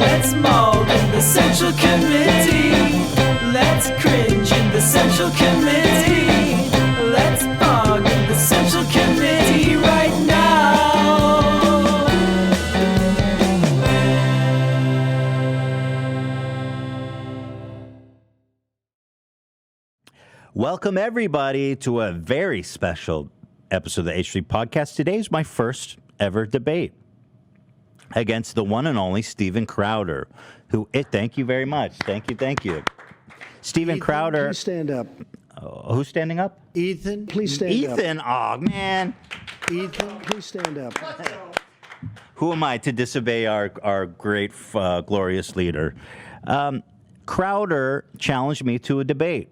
Let's maul in the Central Committee. Let's cringe in the Central Committee. Let's bog in the Central Committee right now. Welcome, everybody, to a very special episode of the H3 podcast. Today is my first ever debate against the one and only Steven Crowder, thank you very much. Thank you. Steven Crowder. Please stand up. Who's standing up? Ethan, please stand up. Ethan, oh, man. Ethan, please stand up. Who am I to disobey our great, glorious leader? Crowder challenged me to a debate.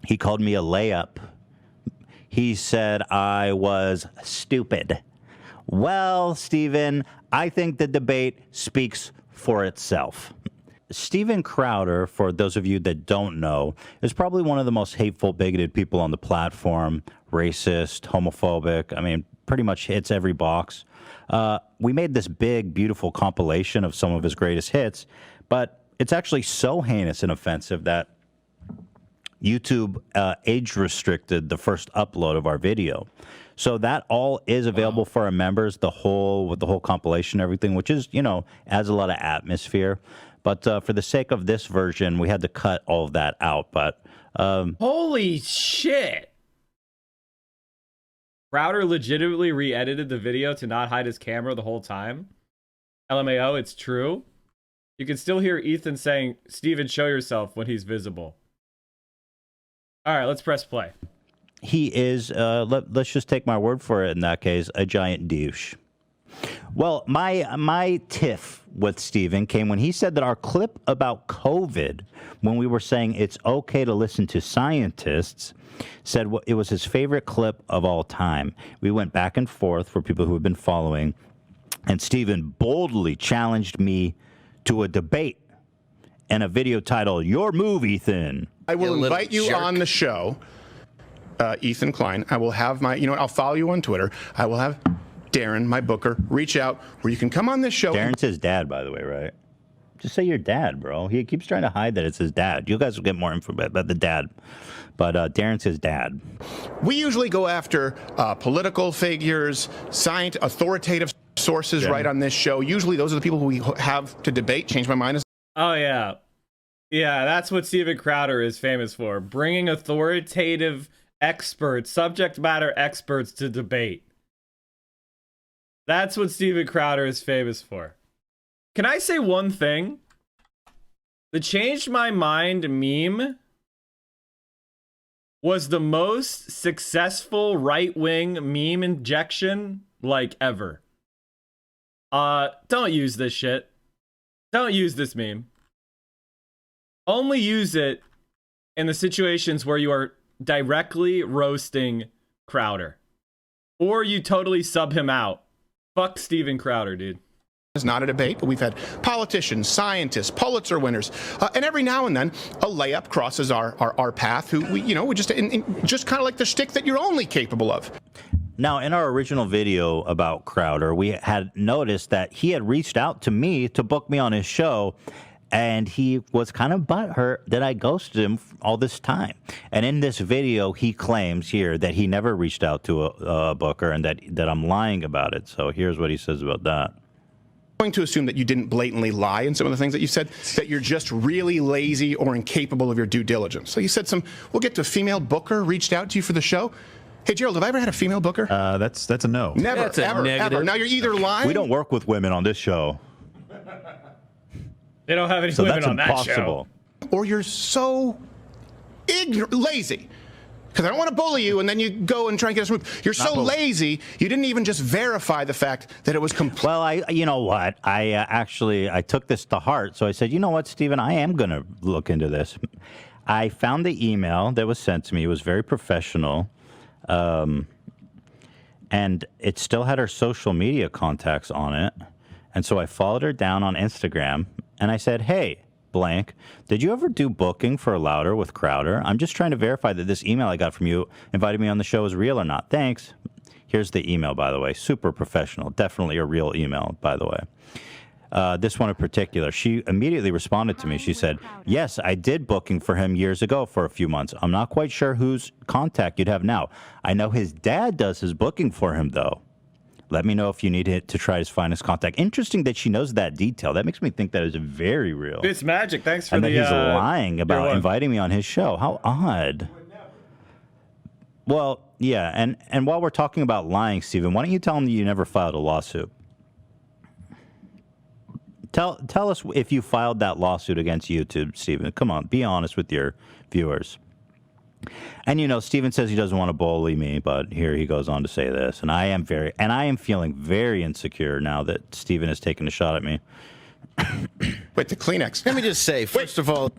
He called me a layup. He said I was stupid. Well, Steven, I think the debate speaks for itself. Steven Crowder, for those of you that don't know, is probably one of the most hateful, bigoted people on the platform. Racist, homophobic. I mean, pretty much hits every box. We made this big, beautiful compilation of some of his greatest hits, but it's actually so heinous and offensive that YouTube age restricted the first upload of our video. So that all is available for our members, with the whole compilation and everything, which is, adds a lot of atmosphere. But for the sake of this version, we had to cut all of that out. But holy shit. Crowder legitimately re-edited the video to not hide his camera the whole time. LMAO, it's true. You can still hear Ethan saying, "Steven, show yourself," when he's visible. All right, let's press play. He is, let's just take my word for it in that case, a giant douche. Well, my tiff with Steven came when he said that our clip about COVID, when we were saying it's okay to listen to scientists, said it was his favorite clip of all time. We went back and forth for people who have been following, and Steven boldly challenged me to a debate and a video titled, "Your Move, Ethan." I will invite you on the show, Ethan Klein. I will have I'll follow you on Twitter. I will have Darren, my booker, reach out where you can come on this show. Darren's his dad, by the way, right? Just say your dad, bro. He keeps trying to hide that it's his dad. You guys will get more info about the dad. But Darren's his dad. We usually go after political figures, authoritative sources right on this show. Usually those are the people who we have to debate. Change my mind. Oh, yeah. Yeah, that's what Steven Crowder is famous for. Bringing authoritative experts, subject matter experts to debate. That's what Steven Crowder is famous for. Can I say one thing? The changed my mind meme was the most successful right-wing meme injection ever. Don't use this shit. Don't use this meme. Only use it in the situations where you are directly roasting Crowder. Or you totally sub him out. Fuck Steven Crowder, dude. It's not a debate, but we've had politicians, scientists, Pulitzer winners, and every now and then a layup crosses our path who we just kind of like the shtick that you're only capable of. Now, in our original video about Crowder, we had noticed that he had reached out to me to book me on his show, and he was kind of butthurt that I ghosted him all this time. And in this video, he claims here that he never reached out to a booker and that I'm lying about it. So here's what he says about that. I'm going to assume that you didn't blatantly lie in some of the things that you said, that you're just really lazy or incapable of your due diligence. So you said we'll get to a female booker reached out to you for the show. Hey, Gerald, have I ever had a female booker? That's a no. Never, that's ever. Now you're either lying. We don't work with women on this show. They don't have any women on that show. Or you're so lazy. Because I don't want to bully you, and then you go and try and get us moved. You're so lazy, you didn't even just verify the fact that it was complete. Well, you know what? I took this to heart. So I said, you know what, Steven, I am going to look into this. I found the email that was sent to me. It was very professional. And it still had her social media contacts on it. And so I followed her down on Instagram, and I said, hey, blank, did you ever do booking for Louder with Crowder? I'm just trying to verify that this email I got from you inviting me on the show is real or not. Thanks. Here's the email, by the way. Super professional. Definitely a real email, by the way. this one in particular. She immediately responded to me. She said, yes, I did booking for him years ago for a few months. I'm not quite sure whose contact you'd have now. I know his dad does his booking for him, though. Let me know if you need it to try to find his contact. Interesting that she knows that detail. That makes me think that is very real. It's magic. Thanks for and the... And that he's lying about inviting me on his show. How odd. Well, yeah, and while we're talking about lying, Stephen, why don't you tell him that you never filed a lawsuit? Tell us if you filed that lawsuit against YouTube, Stephen. Come on, be honest with your viewers. And, you know, Stephen says he doesn't want to bully me, but here he goes on to say this. And I am feeling very insecure now that Stephen has taken a shot at me. Wait, the Kleenex. Let me just say, first of all,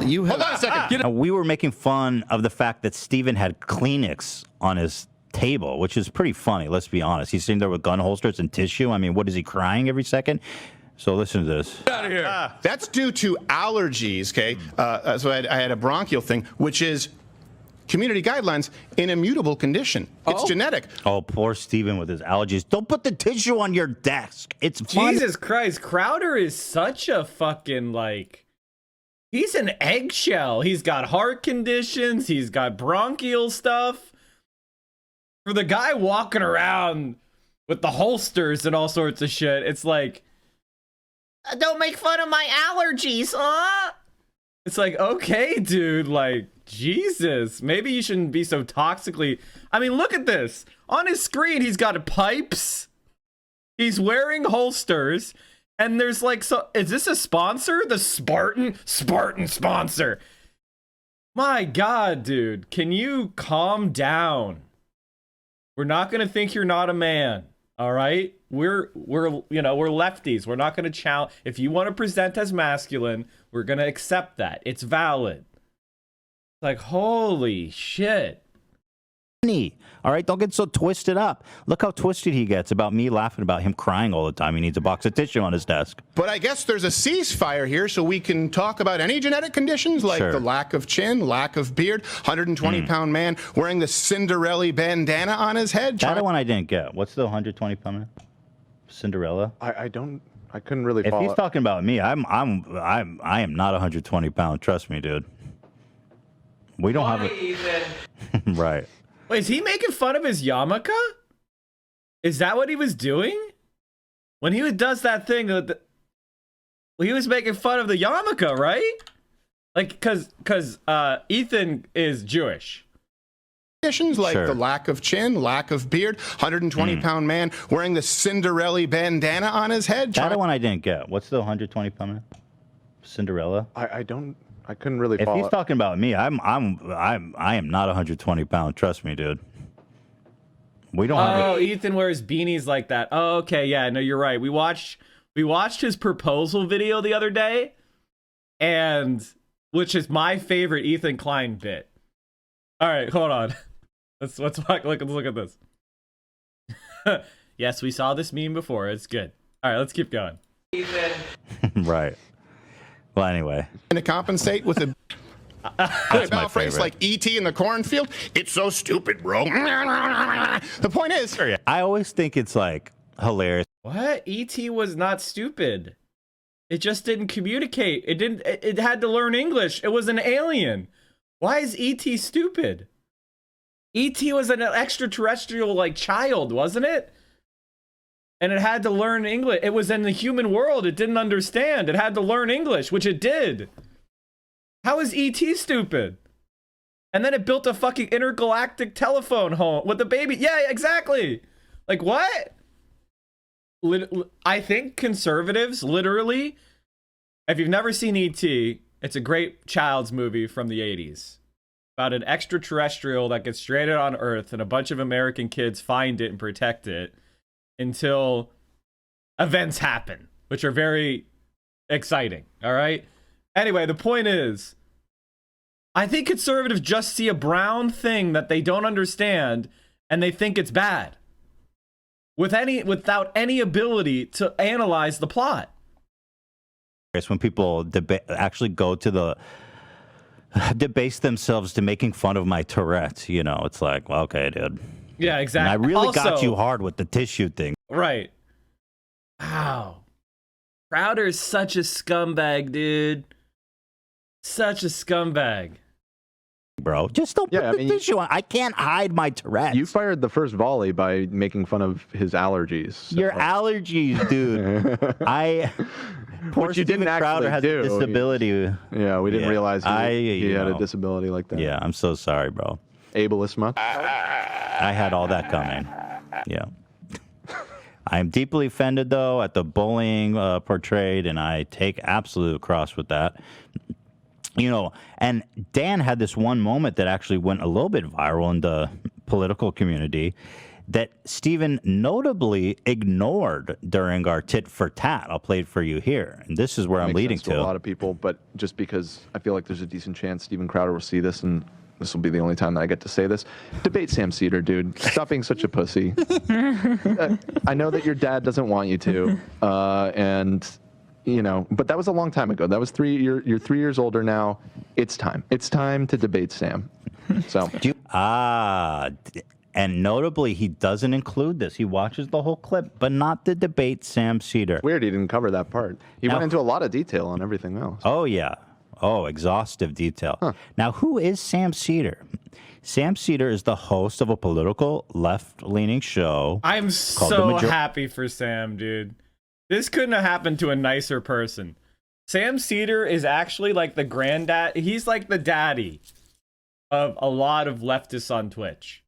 you have... Hold on a second. We were making fun of the fact that Stephen had Kleenex on his table, which is pretty funny, let's be honest. He's sitting there with gun holsters and tissue. I mean, what, is he crying every second? So listen to this. Get out of here. That's due to allergies, okay? So I had a bronchial thing, which is community guidelines in a mutable condition. It's genetic. Oh, poor Stephen with his allergies. Don't put the tissue on your desk. It's fun. Jesus Christ. Crowder is such a fucking, like... He's an eggshell. He's got heart conditions. He's got bronchial stuff. For the guy walking around with the holsters and all sorts of shit, it's like... Don't make fun of my allergies, huh? It's like, okay, dude, like, Jesus. Maybe you shouldn't be so toxically... I mean, look at this. On his screen, he's got pipes. He's wearing holsters. And there's like... so. Is this a sponsor? The Spartan sponsor. My God, dude. Can you calm down? We're not going to think you're not a man. All right? We're lefties. We're not going to challenge. If you want to present as masculine, we're going to accept that. It's valid. Like, holy shit. All right, don't get so twisted up. Look how twisted he gets about me laughing about him crying all the time. He needs a box of tissue on his desk. But I guess there's a ceasefire here, so we can talk about any genetic conditions like the lack of chin, lack of beard, 120-pound man wearing the Cinderella bandana on his head. That one I didn't get. What's the 120-pound man? Cinderella? I couldn't really follow. If he's talking about me, I am not 120 pounds. Trust me, dude. We don't have it. Right. Wait, is he making fun of his yarmulke? Is that what he was doing? When he does that thing, he was making fun of the yarmulke, right? Like, cause Ethan is Jewish. Conditions like the lack of chin, lack of beard, 120-pound man wearing the Cinderella bandana on his head. That one I didn't get. What's the 120-pound man? Cinderella? I couldn't really follow. If he's talking about me, I am not 120 pounds. Trust me, dude. We don't have Oh, Ethan wears beanies like that. Oh, okay, yeah, no, you're right. We watched his proposal video the other day, and which is my favorite Ethan Klein bit. All right, hold on. Let's look at this. Yes, we saw this meme before. It's good. All right, let's keep going. Ethan. Right. Well, anyway. And to compensate with a bow phrase like E.T. in the cornfield, it's so stupid, bro. The point is, I always think it's like hilarious. What? E.T. was not stupid. It just didn't communicate. It had to learn English. It was an alien. Why is E.T. stupid? E.T. was an extraterrestrial like child, wasn't it? And it had to learn English. It was in the human world. It didn't understand. It had to learn English, which it did. How is E.T. stupid? And then it built a fucking intergalactic telephone home with the baby. Yeah, exactly. Like, what? I think conservatives, literally, if you've never seen E.T., it's a great child's movie from the 80s. About an extraterrestrial that gets stranded on Earth, and a bunch of American kids find it and protect it. Until events happen, which are very exciting, all right? Anyway, the point is, I think conservatives just see a brown thing that they don't understand, and they think it's bad. Without any ability to analyze the plot. When people actually go to the... debase themselves to making fun of my Tourette's, you know, it's like, well, okay, dude. Yeah, exactly. And I really got you hard with the tissue thing. Right. Wow. Crowder's such a scumbag, dude. Such a scumbag. Bro, just don't put the tissue on. I can't hide my Tourette's. You fired the first volley by making fun of his allergies. So. Your allergies, dude. Poor Which you Steven didn't Crowder has actually a do. disability. Yeah, we didn't realize he had a disability like that. Yeah, I'm so sorry, bro. Ableist much? I had all that coming. Yeah. I'm deeply offended, though, at the bullying portrayed, and I take absolute cross with that. You know, and Dan had this one moment that actually went a little bit viral in the political community that Steven notably ignored during our tit for tat. I'll play it for you here. And this is where I'm leading to. A lot of people, but just because I feel like there's a decent chance Steven Crowder will see this, and this will be the only time that I get to say this. Debate Sam Seder, dude. Stop being such a pussy. I know that your dad doesn't want you to, and you know, but that was a long time ago. That was you're 3 years older now. It's time. It's time to debate Sam. So. And notably, he doesn't include this. He watches the whole clip, but not the debate Sam Seder. Weird, he didn't cover that part. He went into a lot of detail on everything else. Oh, yeah. Oh, exhaustive detail. Huh. Now, who is Sam Seder? Sam Seder is the host of a political left-leaning show. I'm so happy for Sam, dude. This couldn't have happened to a nicer person. Sam Seder is actually like the granddad. He's like the daddy of a lot of leftists on Twitch.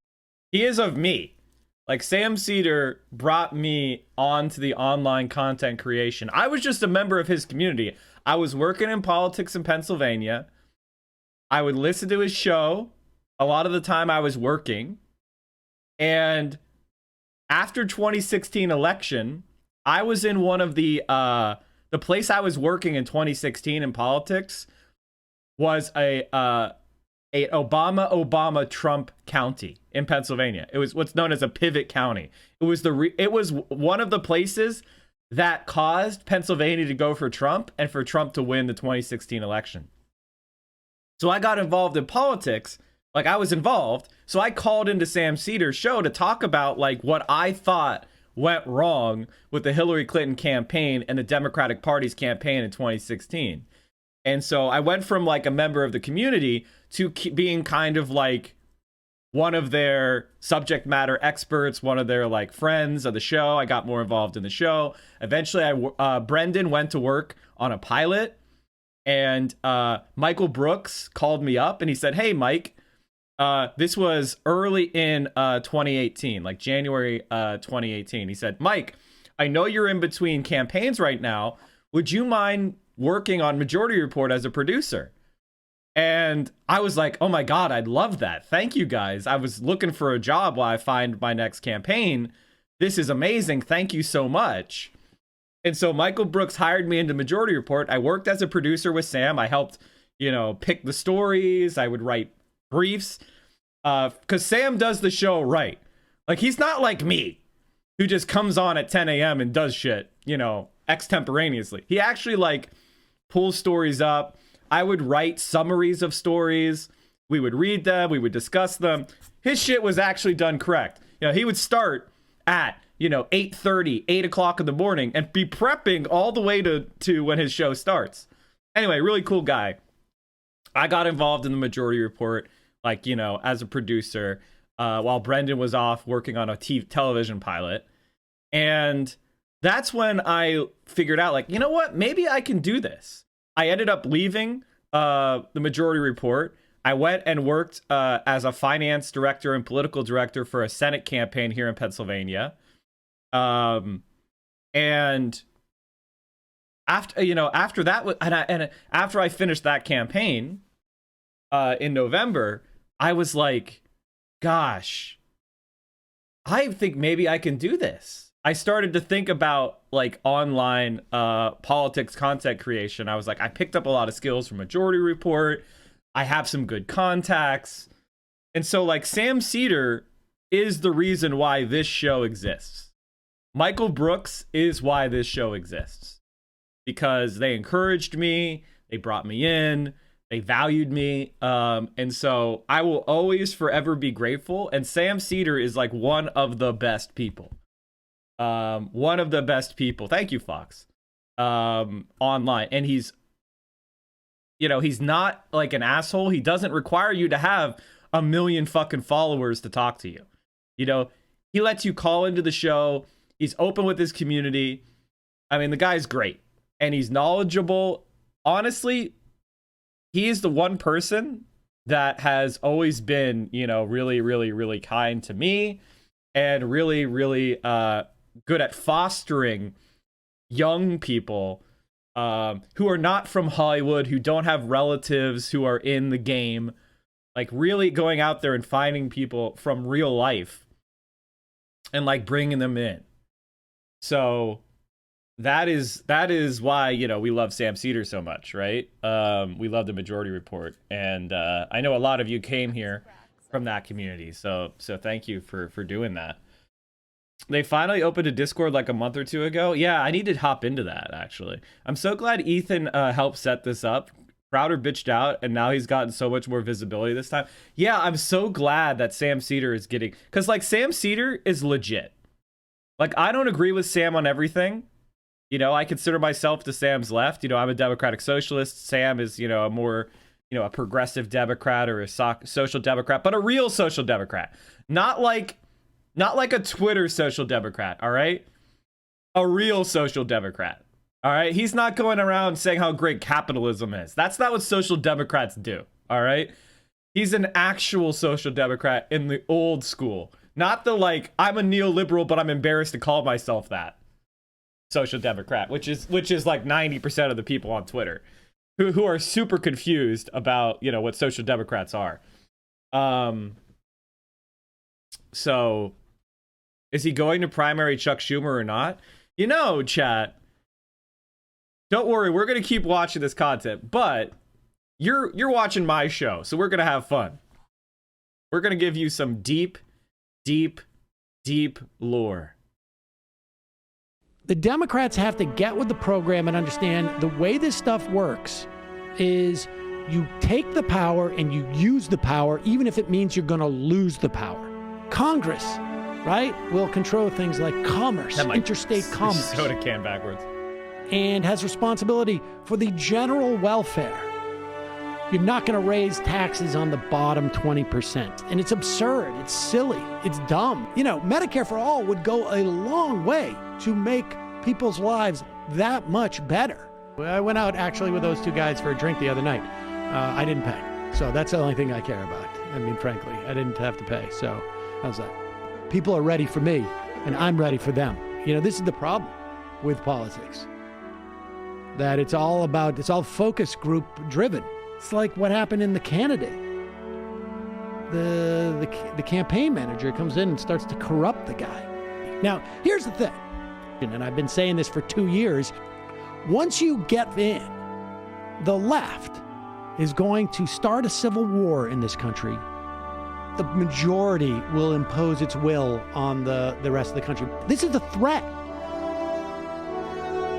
He is of me. Like, Sam Seder brought me onto the online content creation. I was just a member of his community. I was working in politics in Pennsylvania. I would listen to his show. A lot of the time I was working. And after 2016 election, I was in one of the place I was working in 2016 in politics was a Obama Trump county in Pennsylvania. It was what's known as a pivot county. It was one of the places that caused Pennsylvania to go for Trump and for Trump to win the 2016 election. So I got involved in politics. Like, I was involved. So I called into Sam Seder's show to talk about like what I thought went wrong with the Hillary Clinton campaign and the Democratic Party's campaign in 2016. And so I went from like a member of the community to being kind of like one of their subject matter experts, one of their like friends of the show. I got more involved in the show. Eventually, Brendan went to work on a pilot, and Michael Brooks called me up and he said, "Hey, Mike, this was early in 2018, like January 2018. He said, "Mike, I know you're in between campaigns right now. Would you mind working on Majority Report as a producer?" And I was like, "Oh my God, I'd love that. Thank you guys. I was looking for a job while I find my next campaign. This is amazing. Thank you so much." And so Michael Brooks hired me into Majority Report. I worked as a producer with Sam. I helped, pick the stories. I would write briefs. Because Sam does the show right. Like, he's not like me, who just comes on at 10 a.m. and does shit, extemporaneously. He actually, like, pulls stories up. I would write summaries of stories. We would read them. We would discuss them. His shit was actually done correct. He would start at, 8:30, 8 o'clock in the morning and be prepping all the way to when his show starts. Anyway, really cool guy. I got involved in the Majority Report, like, as a producer, while Brendan was off working on a television pilot. And that's when I figured out, like, you know what? Maybe I can do this. I ended up leaving the Majority Report. I went and worked as a finance director and political director for a Senate campaign here in Pennsylvania. And after that, and after I finished that campaign in November, I was like, gosh, I think maybe I can do this. I started to think about like online politics content creation. I was like, I picked up a lot of skills from Majority Report. I have some good contacts. And so like Sam Seder is the reason why this show exists. Michael Brooks is why this show exists. Because they encouraged me, they brought me in, they valued me. And so I will always forever be grateful. And Sam Seder is like one of the best people. One of the best people. Thank you, Fox. online, and he's not like an asshole. He doesn't require you to have 1 million fucking followers to talk to you. He lets you call into the show. He's open with his community. I mean, the guy's great, and he's knowledgeable. Honestly, he is the one person that has always been, really, really, really kind to me, and really, really good at fostering young people who are not from Hollywood, who don't have relatives who are in the game, like really going out there and finding people from real life and like bringing them in. So that is why, we love Sam Seder so much, right? We love the Majority Report, and I know a lot of you came here from that community, so thank you for doing that. They finally opened a Discord like a month or two ago. Yeah, I need to hop into that, actually. I'm so glad Ethan helped set this up. Crowder bitched out, and now he's gotten so much more visibility this time. Yeah, I'm so glad that Sam Seder is getting... Because, Sam Seder is legit. I don't agree with Sam on everything. I consider myself to Sam's left. I'm a democratic socialist. Sam is, a more, a progressive Democrat or a social Democrat, but a real social Democrat. Not like a Twitter social Democrat, all right? A real social Democrat, all right? He's not going around saying how great capitalism is. That's not what social Democrats do, all right? He's an actual social Democrat in the old school. Not the, I'm a neoliberal, but I'm embarrassed to call myself that social Democrat, which is 90% of the people on Twitter who are super confused about, what social Democrats are. So... Is he going to primary Chuck Schumer or not? Chat, don't worry, we're going to keep watching this content, but you're watching my show, so we're going to have fun. We're going to give you some deep, deep, deep lore. The Democrats have to get with the program and understand the way this stuff works is you take the power and you use the power, even if it means you're going to lose the power. Congress, right, will control things like commerce, interstate commerce. Soda can backwards. And has responsibility for the general welfare. You're not going to raise taxes on the bottom 20%. And it's absurd. It's silly. It's dumb. Medicare for all would go a long way to make people's lives that much better. I went out actually with those two guys for a drink the other night. I didn't pay. So that's the only thing I care about. I mean, frankly, I didn't have to pay. So how's that? People are ready for me, and I'm ready for them. This is the problem with politics. That it's all focus group driven. It's like what happened in the candidate. The campaign manager comes in and starts to corrupt the guy. Now, here's the thing, and I've been saying this for 2 years. Once you get in, the left is going to start a civil war in this country. The majority will impose its will on the rest of the country. This is a threat.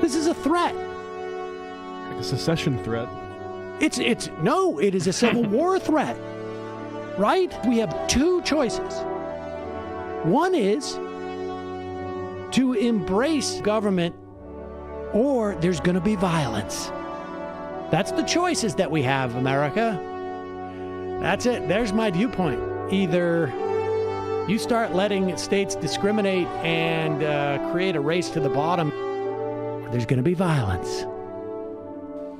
This is a threat. Like a secession threat. It is a civil war threat, right? We have two choices. One is to embrace government, or there's going to be violence. That's the choices that we have, America. That's it. There's my viewpoint. Either you start letting states discriminate and create a race to the bottom, or there's going to be violence.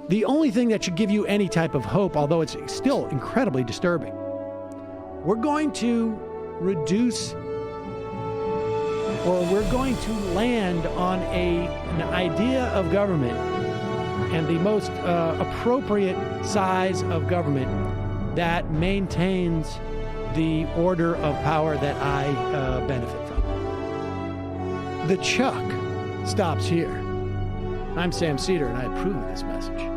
The only thing that should give you any type of hope, although it's still incredibly disturbing, we're going to reduce, or we're going to land on an idea of government and the most appropriate size of government that maintains the order of power that I benefit from. The Chuck stops here. I'm Sam Seder, and I approve of this message.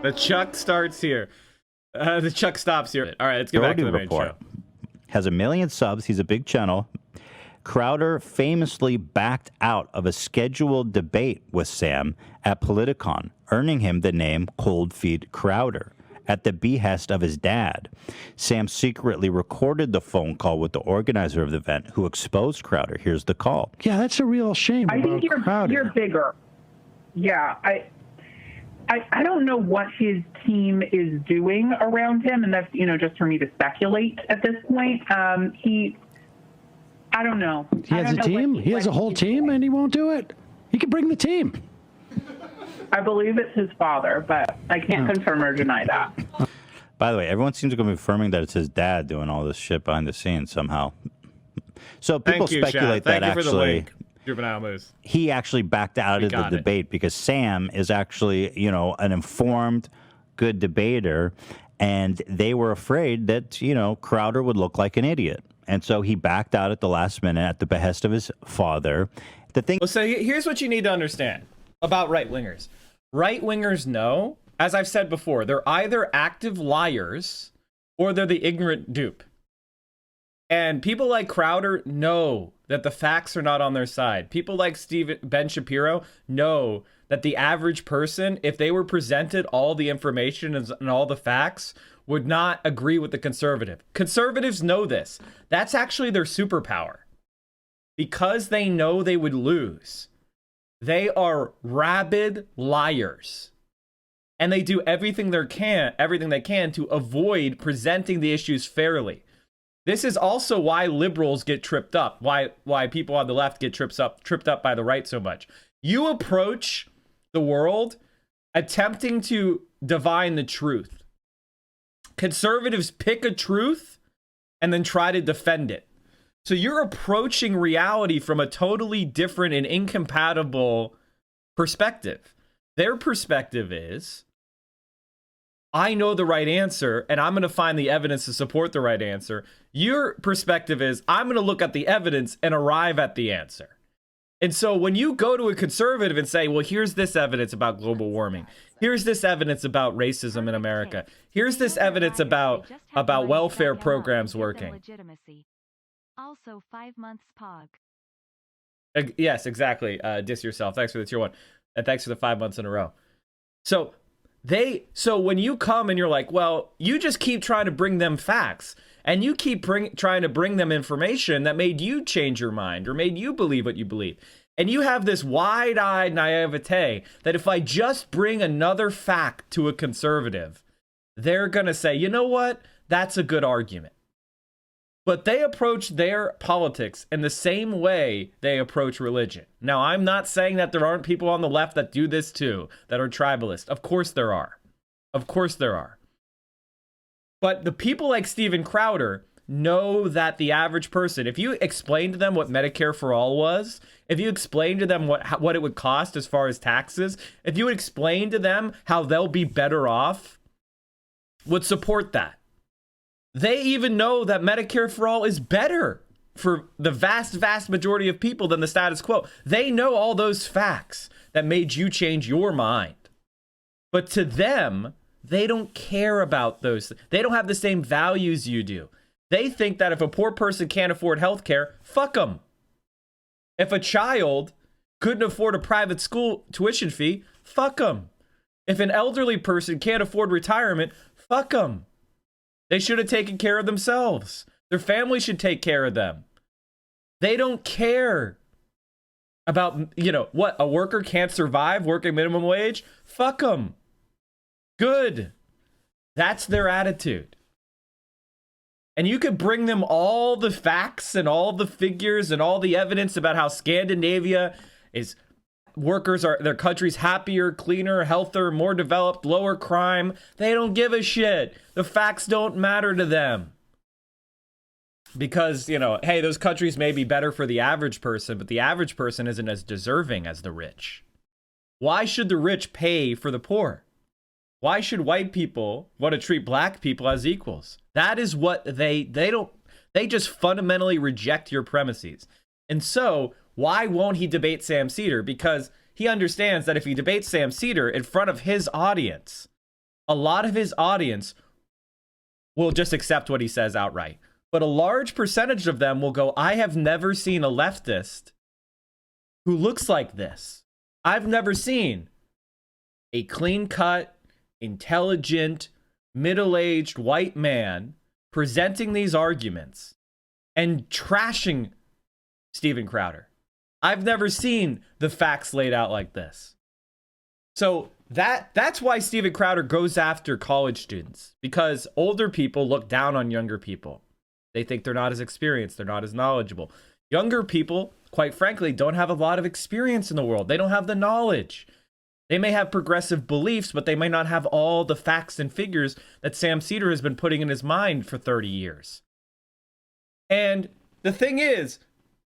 The Chuck starts here. The Chuck stops here. All right, let's get back to the main show. Has 1 million subs. He's a big channel. Crowder famously backed out of a scheduled debate with Sam at Politicon, earning him the name Cold Feet Crowder at the behest of his dad. Sam secretly recorded the phone call with the organizer of the event, who exposed Crowder. Here's the call. Yeah, that's a real shame. I think you're bigger. Yeah, I don't know what his team is doing around him, and that's, just for me to speculate at this point. I don't know. He has a team? He has a whole team, and he won't do it? He can bring the team. I believe it's his father, but I can't confirm or deny that. By the way, everyone seems to be confirming that it's his dad doing all this shit behind the scenes somehow. So people speculate that actually Juvenile Moose. He actually backed out of the debate because Sam is actually, an informed, good debater, and they were afraid that, Crowder would look like an idiot. And so he backed out at the last minute at the behest of his father. So here's what you need to understand about right-wingers. Right-wingers know, as I've said before, they're either active liars or they're the ignorant dupe. And people like Crowder know that the facts are not on their side. People like Ben Shapiro know that the average person, if they were presented all the information and all the facts, would not agree with the conservative. Conservatives know this. That's actually their superpower. Because they know they would lose, they are rabid liars. And they do everything they can to avoid presenting the issues fairly. This is also why liberals get tripped up, why people on the left get tripped up by the right so much. You approach the world attempting to divine the truth. Conservatives pick a truth and then try to defend it. So you're approaching reality from a totally different and incompatible perspective. Their perspective is, I know the right answer, and I'm going to find the evidence to support the right answer. Your perspective is, I'm going to look at the evidence and arrive at the answer. And so when you go to a conservative and say, well, here's this evidence about global warming. Here's this evidence about racism in America. Here's this evidence about welfare programs working. Also 5 months POG. Yes, exactly. Diss yourself. Thanks for the tier 1. And thanks for the 5 months in a row. So when you come and you're like, well, you just keep trying to bring them facts and you keep trying to bring them information that made you change your mind or made you believe what you believe. And you have this wide-eyed naivete that if I just bring another fact to a conservative, they're going to say, you know what? That's a good argument. But they approach their politics in the same way they approach religion. Now, I'm not saying that there aren't people on the left that do this too, that are tribalist. Of course there are. Of course there are. But the people like Steven Crowder know that the average person, if you explain to them what Medicare for All was, if you explain to them what it would cost as far as taxes, if you would explain to them how they'll be better off, would support that. They even know that Medicare for All is better for the vast, vast majority of people than the status quo. They know all those facts that made you change your mind. But to them, they don't care about those. They don't have the same values you do. They think that if a poor person can't afford health care, fuck them. If a child couldn't afford a private school tuition fee, fuck them. If an elderly person can't afford retirement, fuck them. They should have taken care of themselves. Their family should take care of them. They don't care about, what, a worker can't survive working minimum wage? Fuck them. Good. That's their attitude. And you could bring them all the facts and all the figures and all the evidence about how Scandinavia is their country's happier, cleaner, healthier, more developed, lower crime. They don't give a shit. The facts don't matter to them. Because, hey, those countries may be better for the average person, but the average person isn't as deserving as the rich. Why should the rich pay for the poor? Why should white people want to treat black people as equals? That is what they just fundamentally reject your premises. And so, why won't he debate Sam Seder? Because he understands that if he debates Sam Seder in front of his audience, a lot of his audience will just accept what he says outright. But a large percentage of them will go, I have never seen a leftist who looks like this. I've never seen a clean-cut, intelligent, middle-aged white man presenting these arguments and trashing Steven Crowder. I've never seen the facts laid out like this. So that's why Steven Crowder goes after college students, because older people look down on younger people. They think they're not as experienced, they're not as knowledgeable. Younger people, quite frankly, don't have a lot of experience in the world. They don't have the knowledge. They may have progressive beliefs, but they may not have all the facts and figures that Sam Seder has been putting in his mind for 30 years. And the thing is,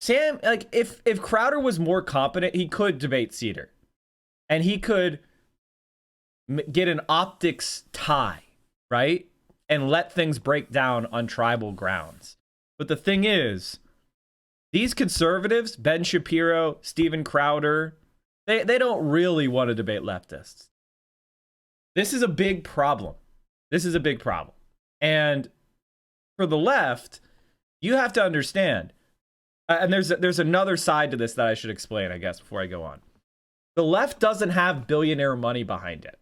Sam, like, if Crowder was more competent, he could debate Seder. And he could get an optics tie, right? And let things break down on tribal grounds. But the thing is, these conservatives, Ben Shapiro, Steven Crowder, they don't really want to debate leftists. This is a big problem. This is a big problem. And for the left, you have to understand, and there's another side to this that I should explain, I guess, before I go on. The left doesn't have billionaire money behind it.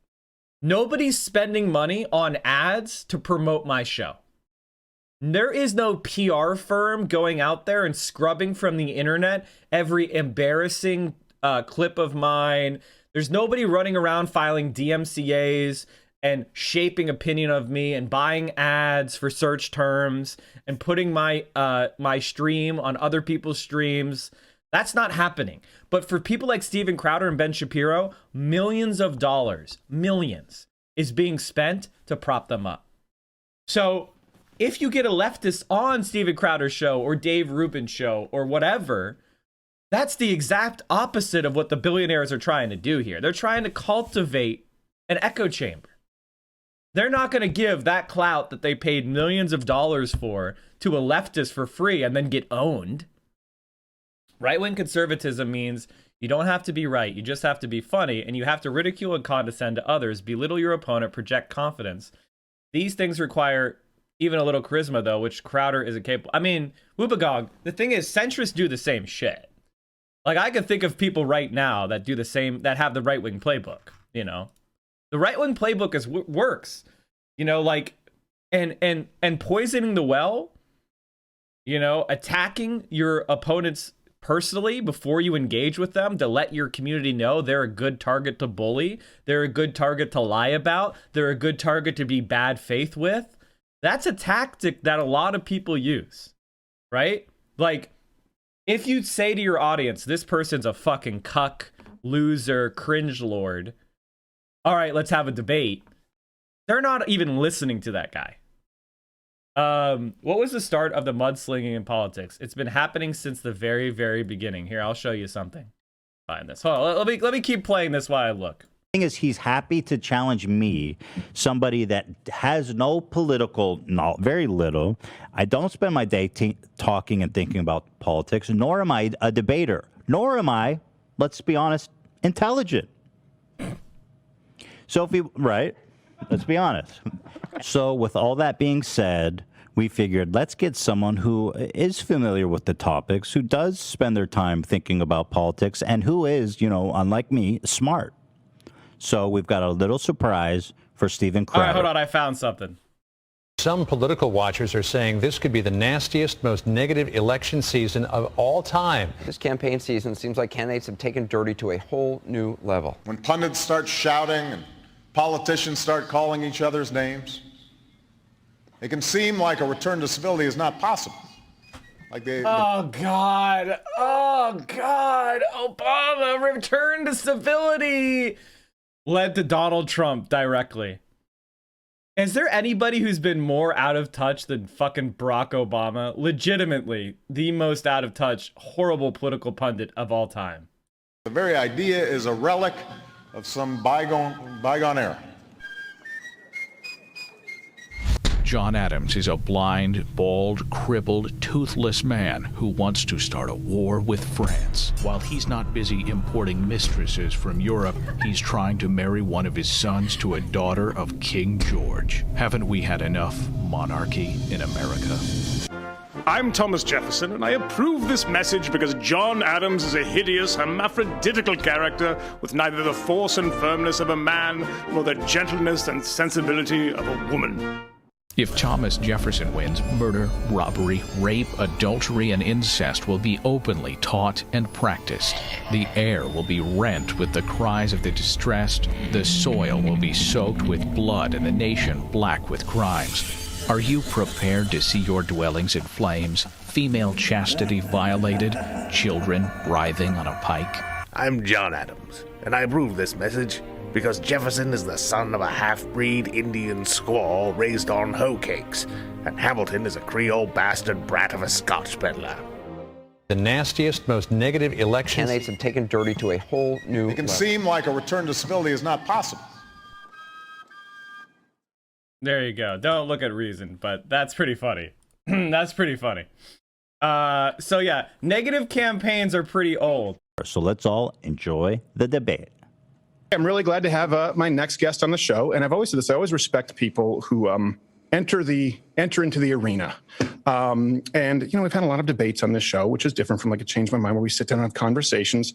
Nobody's spending money on ads to promote my show. There is no PR firm going out there and scrubbing from the internet every embarrassing clip of mine. There's nobody running around filing DMCAs and shaping opinion of me and buying ads for search terms and putting my stream on other people's streams. That's not happening. But for people like Steven Crowder and Ben Shapiro, millions of dollars, millions, is being spent to prop them up. So if you get a leftist on Steven Crowder's show or Dave Rubin's show or whatever, that's the exact opposite of what the billionaires are trying to do here. They're trying to cultivate an echo chamber. They're not going to give that clout that they paid millions of dollars for to a leftist for free and then get owned. Right-wing conservatism means you don't have to be right. You just have to be funny, and you have to ridicule and condescend to others, belittle your opponent, project confidence. These things require even a little charisma, though, which Crowder isn't capable. I mean, Woobagog, the thing is, centrists do the same shit. Like, I could think of people right now that do the same, that have the right-wing playbook, you know? The right-wing playbook works, you know, like, and poisoning the well, you know, attacking your opponents personally before you engage with them to let your community know they're a good target to bully, they're a good target to lie about, they're a good target to be bad faith with. That's a tactic that a lot of people use, right? Like, if you say to your audience, this person's a fucking cuck, loser, cringe lord, all right, let's have a debate, they're not even listening to that guy. What was the start of the mudslinging in politics? It's been happening since the very, very beginning. Here, I'll show you something. Find this. Hold on, let me keep playing this while I look. The thing is, he's happy to challenge me, somebody that has no political, very little. I don't spend my day talking and thinking about politics, nor am I a debater, nor am I, let's be honest, intelligent. So if he, right, let's be honest. So with all that being said, we figured let's get someone who is familiar with the topics, who does spend their time thinking about politics, and who is, you know, unlike me, smart. So we've got a little surprise for Steven Crowder. All right, hold on, I found something. Some political watchers are saying this could be the nastiest, most negative election season of all time. This campaign season seems like candidates have taken dirty to a whole new level. When pundits start shouting and politicians start calling each other's names, it can seem like a return to civility is not possible. Like oh God, Obama, return to civility, led to Donald Trump directly. Is there anybody who's been more out of touch than fucking Barack Obama? Legitimately, the most out of touch, horrible political pundit of all time. The very idea is a relic of some bygone era. John Adams is a blind, bald, crippled, toothless man who wants to start a war with France. While he's not busy importing mistresses from Europe, he's trying to marry one of his sons to a daughter of King George. Haven't we had enough monarchy in America? I'm Thomas Jefferson, and I approve this message because John Adams is a hideous, hermaphroditical character with neither the force and firmness of a man nor the gentleness and sensibility of a woman. If Thomas Jefferson wins, murder, robbery, rape, adultery, and incest will be openly taught and practiced. The air will be rent with the cries of the distressed. The soil will be soaked with blood and the nation black with crimes. Are you prepared to see your dwellings in flames, female chastity violated, children writhing on a pike? I'm John Adams, and I approve this message because Jefferson is the son of a half-breed Indian squaw raised on hoe cakes, and Hamilton is a Creole bastard brat of a Scotch peddler. The nastiest, most negative election. Candidates have taken dirty to a whole new It can level. seem like a return to civility is not possible. There you go. Don't look at reason, but that's pretty funny. That's pretty funny. So yeah, negative campaigns are pretty old. So let's all enjoy the debate. I'm really glad to have my next guest on the show, and I've always said this. I always respect people who enter into the arena. And we've had a lot of debates on this show, which is different from like a Change My Mind where we sit down and have conversations.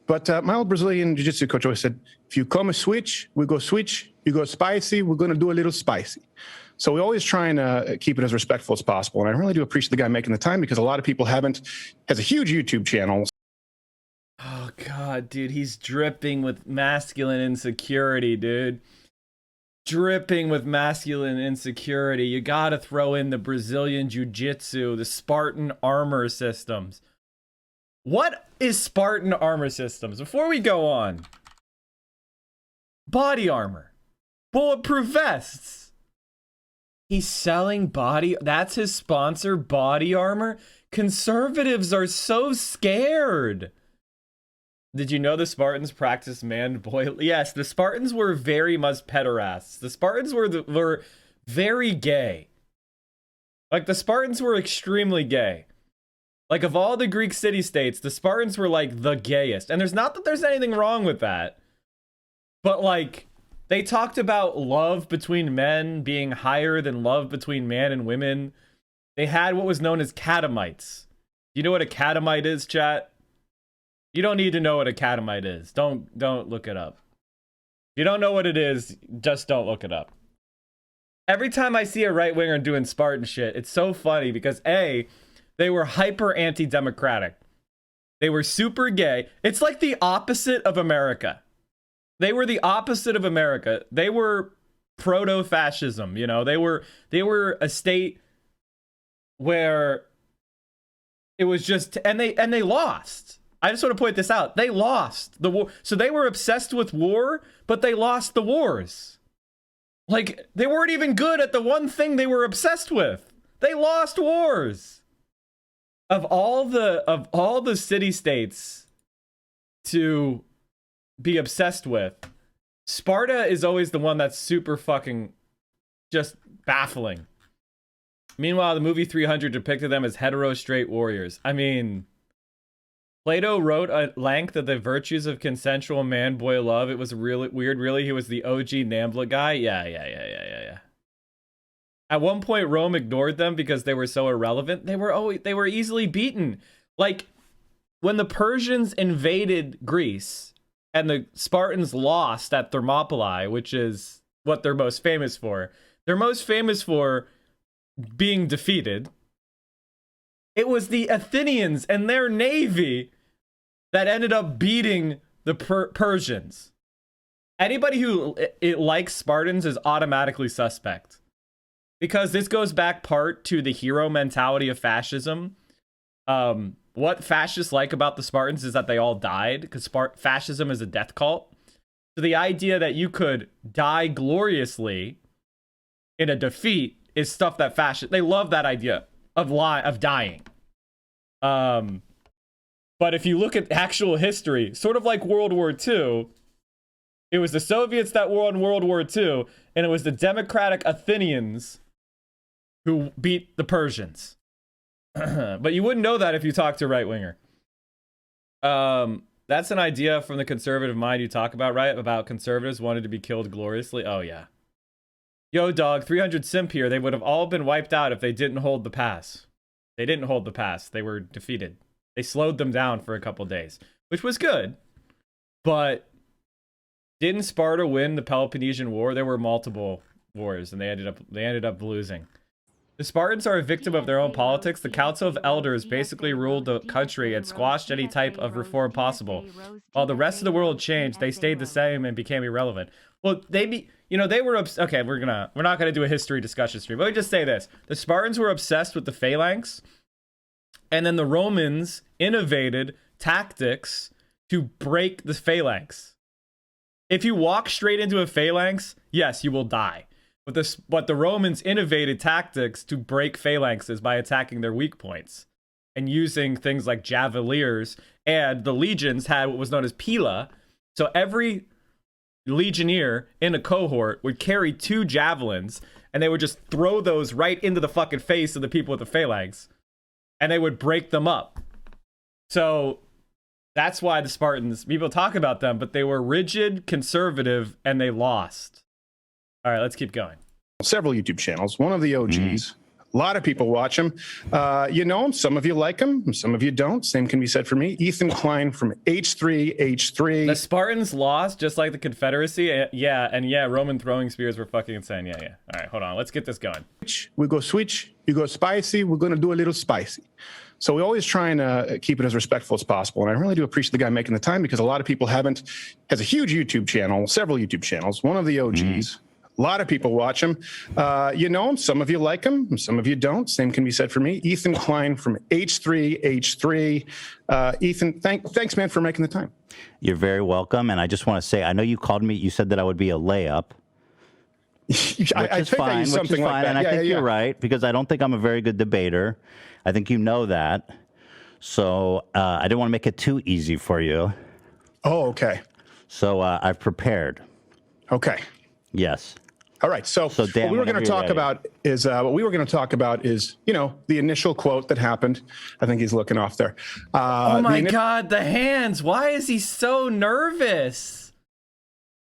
But my old Brazilian jiu-jitsu coach always said, if you come a switch, we go switch. You go spicy, we're going to do a little spicy. So we always try and keep it as respectful as possible. And I really do appreciate the guy making the time because a lot of people has a huge YouTube channel. Oh god, dude, he's dripping with masculine insecurity, dude. Dripping with masculine insecurity. You gotta throw in the Brazilian jiu-jitsu, the Spartan armor systems. What is Spartan armor systems? Before we go on, body armor, bulletproof vests. He's selling body, that's his sponsor, body armor. Conservatives are so scared. Did you know the Spartans practiced man-boy? Yes, the Spartans were very much pederasts. The Spartans were very gay. Like, the Spartans were extremely gay. Like, of all the Greek city-states, the Spartans were, like, the gayest. And there's not that there's anything wrong with that. But, like, they talked about love between men being higher than love between man and women. They had what was known as catamites. You know what a catamite is, chat? You don't need to know what a catamite is. Don't look it up. If you don't know what it is, just don't look it up. Every time I see a right-winger doing Spartan shit, it's so funny because A, they were hyper anti-democratic. They were super gay. It's like the opposite of America. They were the opposite of America. They were proto-fascism, you know? They were a state where it was just and they lost. I just want to point this out. They lost the war. So they were obsessed with war, but they lost the wars. Like, they weren't even good at the one thing they were obsessed with. They lost wars. Of all the city-states to be obsessed with, Sparta is always the one that's super fucking just baffling. Meanwhile, the movie 300 depicted them as hetero straight warriors. I mean, Plato wrote at length of the virtues of consensual man-boy love. It was really weird, really. He was the OG NAMBLA guy. Yeah. At one point, Rome ignored them because they were so irrelevant. They were easily beaten. Like, when the Persians invaded Greece and the Spartans lost at Thermopylae, which is what they're most famous for. They're most famous for being defeated. It was the Athenians and their navy that ended up beating the Persians. Anybody who likes Spartans is automatically suspect. Because this goes back part to the hero mentality of fascism. What fascists like about the Spartans is that they all died, because fascism is a death cult. So the idea that you could die gloriously in a defeat is stuff that fascists, they love that idea of dying. But if you look at actual history, sort of like World War II, it was the Soviets that won World War II, and it was the democratic Athenians who beat the Persians. But you wouldn't know that if you talk to a right-winger. That's an idea from the conservative mind you talk about, right? About conservatives wanted to be killed gloriously. Oh, yeah. Yo, dog, 300 simp here. They would have all been wiped out if they didn't hold the pass. They didn't hold the pass. They were defeated. They slowed them down for a couple days, which was good. But didn't Sparta win the Peloponnesian War? There were multiple wars, and they ended up losing. The Spartans are a victim of their own politics. The Council of Elders basically ruled the country and squashed any type of reform possible. While the rest of the world changed, they stayed the same and became irrelevant. Well, they were okay. We're not gonna do a history discussion stream. But let me just say this: the Spartans were obsessed with the phalanx, and then the Romans innovated tactics to break the phalanx. If you walk straight into a phalanx, yes, you will die. But the Romans innovated tactics to break phalanxes by attacking their weak points and using things like javeliers. And the legions had what was known as pila. So every legionnaire in a cohort would carry 2 javelins, and they would just throw those right into the fucking face of the people with the phalanx, and they would break them up. So that's why the Spartans, people talk about them, but they were rigid, conservative, and they lost. All right, let's keep going. Several YouTube channels, one of the OGs. A lot of people watch him. You know him. Some of you like him. Some of you don't. Same can be said for me. Ethan Klein from H3H3. The Spartans lost just like the Confederacy. Yeah, Roman throwing spears were fucking insane. Yeah. All right, hold on. Let's get this going. We go switch. You go spicy. We're going to do a little spicy. So we always try and keep it as respectful as possible. And I really do appreciate the guy making the time, because a lot of people has a huge YouTube channel, several YouTube channels, one of the OGs. A lot of people watch him. You know him. Some of you like him. Some of you don't. Same can be said for me. Ethan Klein from H3H3. Ethan, thanks, man, for making the time. You're very welcome. And I just want to say, I know you called me. You said that I would be a layup. I think I used something like that. And I think you're right, because I don't think I'm a very good debater. I think you know that. So I didn't want to make it too easy for you. Oh, okay. So I've prepared. Okay. Yes. All right. So Dan, what we were going to talk about is the initial quote that happened. I think he's looking off there. Oh my God, the hands. Why is he so nervous?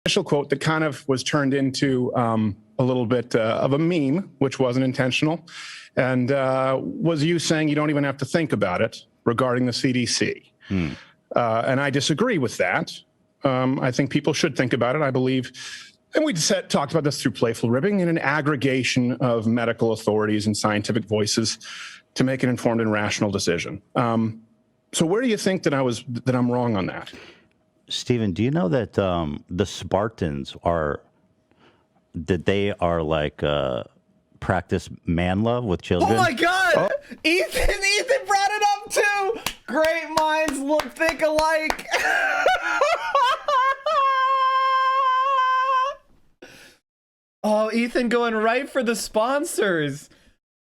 Initial quote that kind of was turned into a little bit of a meme, which wasn't intentional, and was you saying you don't even have to think about it regarding the CDC. And I disagree with that. I think people should think about it. I believe. And we talked about this through Playful Ribbing, in an aggregation of medical authorities and scientific voices to make an informed and rational decision. So where do you think that I'm wrong on that? Stephen, do you know that the Spartans are like practice man love with children? Oh my God! Ethan brought it up too. Great minds think alike. Oh, Ethan going right for the sponsors.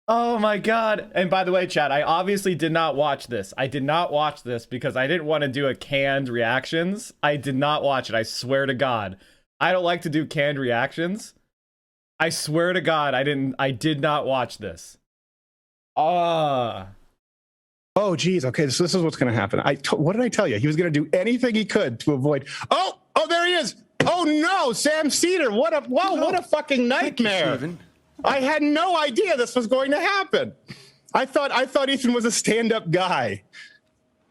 Oh my God. And by the way, chat, I obviously did not watch this. I did not watch this because I didn't want to do a canned reactions. I did not watch it. I swear to God. I don't like to do canned reactions. I swear to God, I did not watch this. Oh, geez. Okay, so this is what's going to happen. What did I tell you? He was going to do anything he could to avoid. Oh, there he is. Oh no, Sam Seder! What a fucking nightmare! You, I had no idea this was going to happen. I thought Ethan was a stand-up guy.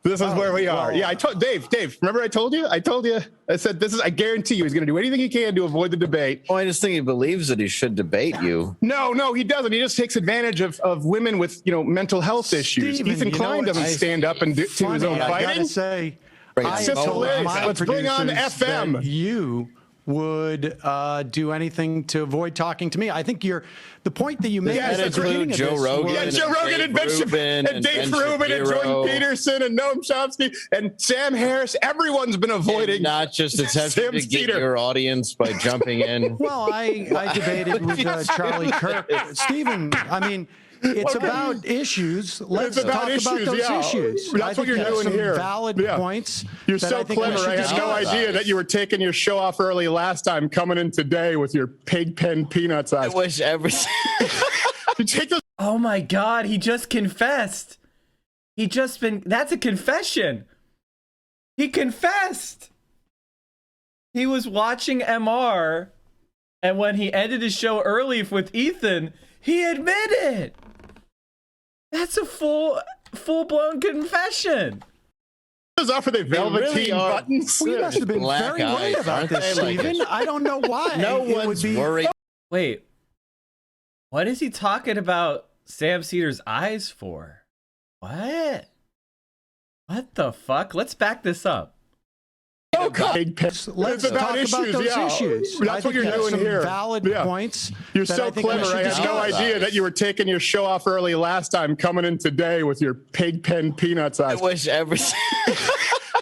This is where we are. Well, yeah, I told Dave. Remember I told you. I said this is. I guarantee you, he's going to do anything he can to avoid the debate. Well, I just think he believes that he should debate you. No, he doesn't. He just takes advantage of women with mental health issues. Steven, Ethan Klein doesn't stand up and do his own fighting. I gotta say. It's just hilarious. Let's bring on FM. You would do anything to avoid talking to me. I think the point that you made at the beginning of Joe Rogan. Yeah, Joe Rogan and Dave Rubin and Jordan Peterson and Noam Chomsky and Sam Harris. Everyone's been avoiding. And not just attempting to get your audience by jumping in. Well, I debated with Charlie Kirk. Stephen, I mean, it's about issues. Let's talk about those issues. That's what you're doing here. Valid points. You're so clever. I had no idea that you were taking your show off early last time, coming in today with your pig pen peanuts eyes. I wish everything. Oh my God! He just confessed. That's a confession. He confessed. He was watching MR, and when he ended his show early with Ethan, he admitted. That's a full-blown confession. Those are for the velveteen buttons. We must have been very worried about this, Stephen. I don't know why. No one's worried. Wait, what is he talking about Sam Seder's eyes for? What? What the fuck? Let's back this up. Oh, God. Let's talk about those issues. That's what you're doing here. Valid points. You're so clever. I had no idea that you were taking your show off early last time, coming in today with your pig pen peanuts eyes. I wish everything.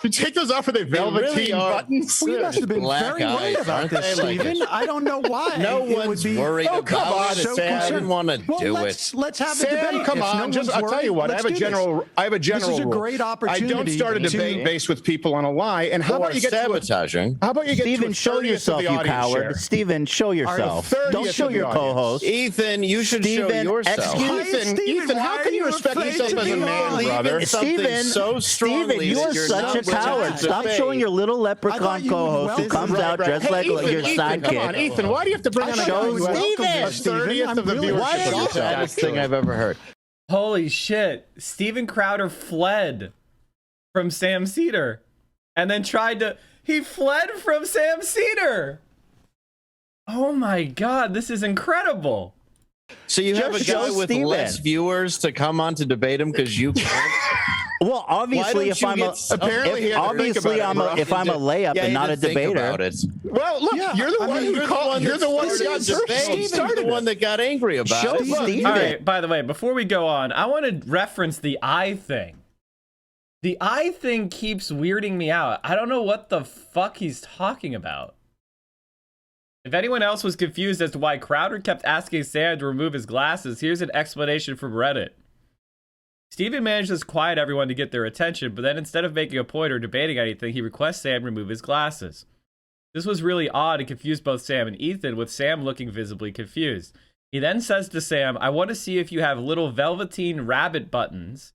You take those off for the velveteen buttons. We must have been very worried about this, Stephen. I don't know why. No one's worried about it, Sam. I didn't want to do it. Let's have the Sam, debate. come on. I'll tell you what. I have a general. This is a great opportunity. I don't start a debate based with people on a lie. And how about you get sabotaging? How about you get Stephen, show yourself, you coward. Stephen, show yourself. Don't show your co-host. Ethan, you should show yourself. Ethan, how can you respect yourself as a man, brother? Stephen, you are such a coward. Stop showing your little leprechaun co-host who comes out dressed like your sidekick. Come on, Ethan, why do you have to bring on a guy who has 30th of the viewership of yourself? Best thing I've ever heard. Holy shit. Steven Crowder fled from Sam Seder and then he fled from Sam Seder. Oh my God, this is incredible. So you have a guy with less viewers to come on to debate him because you can't? Well, obviously, if I'm a layup and not a debater. Well, look, you're the one who called. You're the one who got the one that got angry about it. All right. By the way, before we go on, I want to reference the eye thing. The eye thing keeps weirding me out. I don't know what the fuck he's talking about. If anyone else was confused as to why Crowder kept asking Sam to remove his glasses, here's an explanation from Reddit. Steven manages to quiet everyone to get their attention, but then instead of making a point or debating anything, he requests Sam remove his glasses. This was really odd and confused both Sam and Ethan, with Sam looking visibly confused. He then says to Sam, I want to see if you have little velveteen rabbit buttons,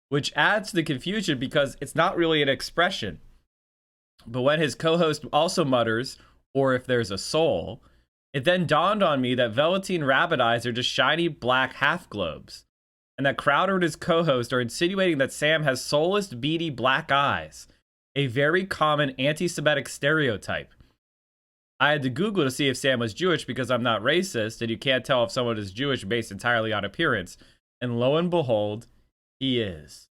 which adds to the confusion because it's not really an expression. But when his co-host also mutters, or if there's a soul, it then dawned on me that velveteen rabbit eyes are just shiny black half globes, and that Crowder and his co-host are insinuating that Sam has soulless, beady black eyes, a very common anti-Semitic stereotype. I had to Google to see if Sam was Jewish because I'm not racist, and you can't tell if someone is Jewish based entirely on appearance. And lo and behold, he is.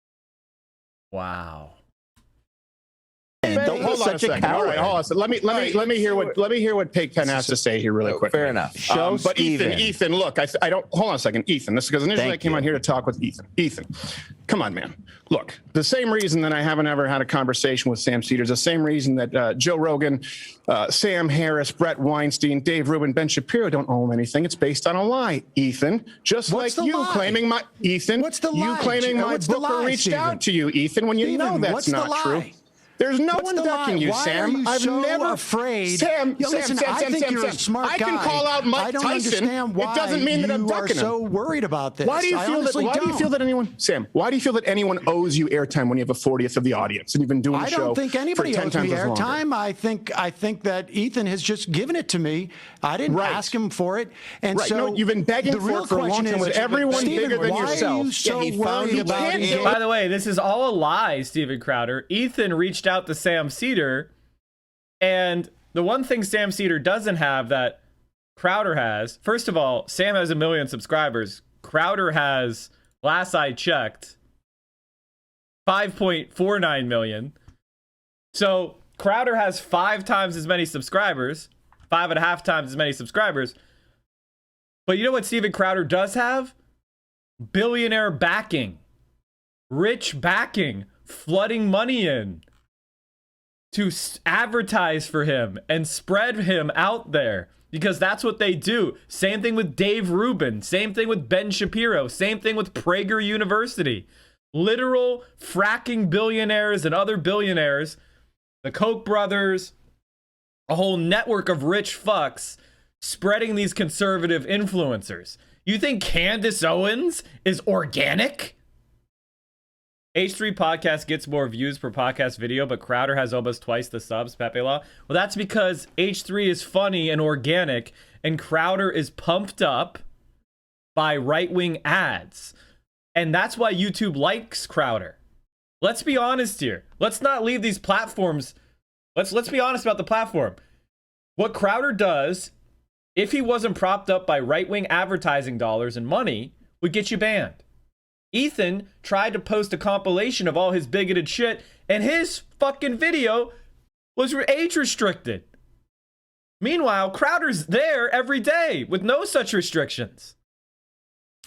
Wow. Don't hold on a second. All right, hold on. Let me hear what Pigpen has to say here really quick. Fair enough. But Ethan, look, I don't. Hold on a second, Ethan. This is because initially I came on here to talk with Ethan. Ethan, come on, man. Look, the same reason that I haven't ever had a conversation with Sam Seder is the same reason that Joe Rogan, Sam Harris, Brett Weinstein, Dave Rubin, Ben Shapiro don't own anything. It's based on a lie, Ethan. Just like you claiming my Ethan. What's the lie? You claiming my booker reached out to you, Ethan, when you know that's not true. There's no one ducking you, Sam. I've never afraid. Sam, I think you're a smart guy. I can call out Mike Tyson. Understand why it doesn't mean that I'm ducking him. You are so worried about this. Why do you feel that anyone, Sam? Why do you feel that anyone owes you airtime when you have a 40th of the audience and you've been doing the show? I don't think anybody owes me airtime. I think that Ethan has just given it to me. I didn't ask him for it, and so you've been begging for it for a long time with everyone bigger than yourself. By the way, this is all a lie, Steven Crowder. Ethan reached out to Sam Seder, and the one thing Sam Seder doesn't have that Crowder has, first of all, Sam has 1 million subscribers. Crowder has, last I checked, 5.49 million. So Crowder has 5 times as many subscribers, 5.5 times as many subscribers. But you know what Steven Crowder does have? Billionaire backing, rich backing, flooding money in to advertise for him and spread him out there, because that's what they do. Same thing with Dave Rubin, same thing with Ben Shapiro, same thing with Prager University. Literal fracking billionaires and other billionaires, the Koch brothers, a whole network of rich fucks spreading these conservative influencers. You think Candace Owens is organic? H3 podcast gets more views per podcast video, but Crowder has almost twice the subs, Pepe Law. Well, that's because H3 is funny and organic, and Crowder is pumped up by right-wing ads. And that's why YouTube likes Crowder. Let's be honest here. Let's not leave these platforms. Let's be honest about the platform. What Crowder does, if he wasn't propped up by right-wing advertising dollars and money, would get you banned. Ethan tried to post a compilation of all his bigoted shit, and his fucking video was age restricted. Meanwhile, Crowder's there every day with no such restrictions.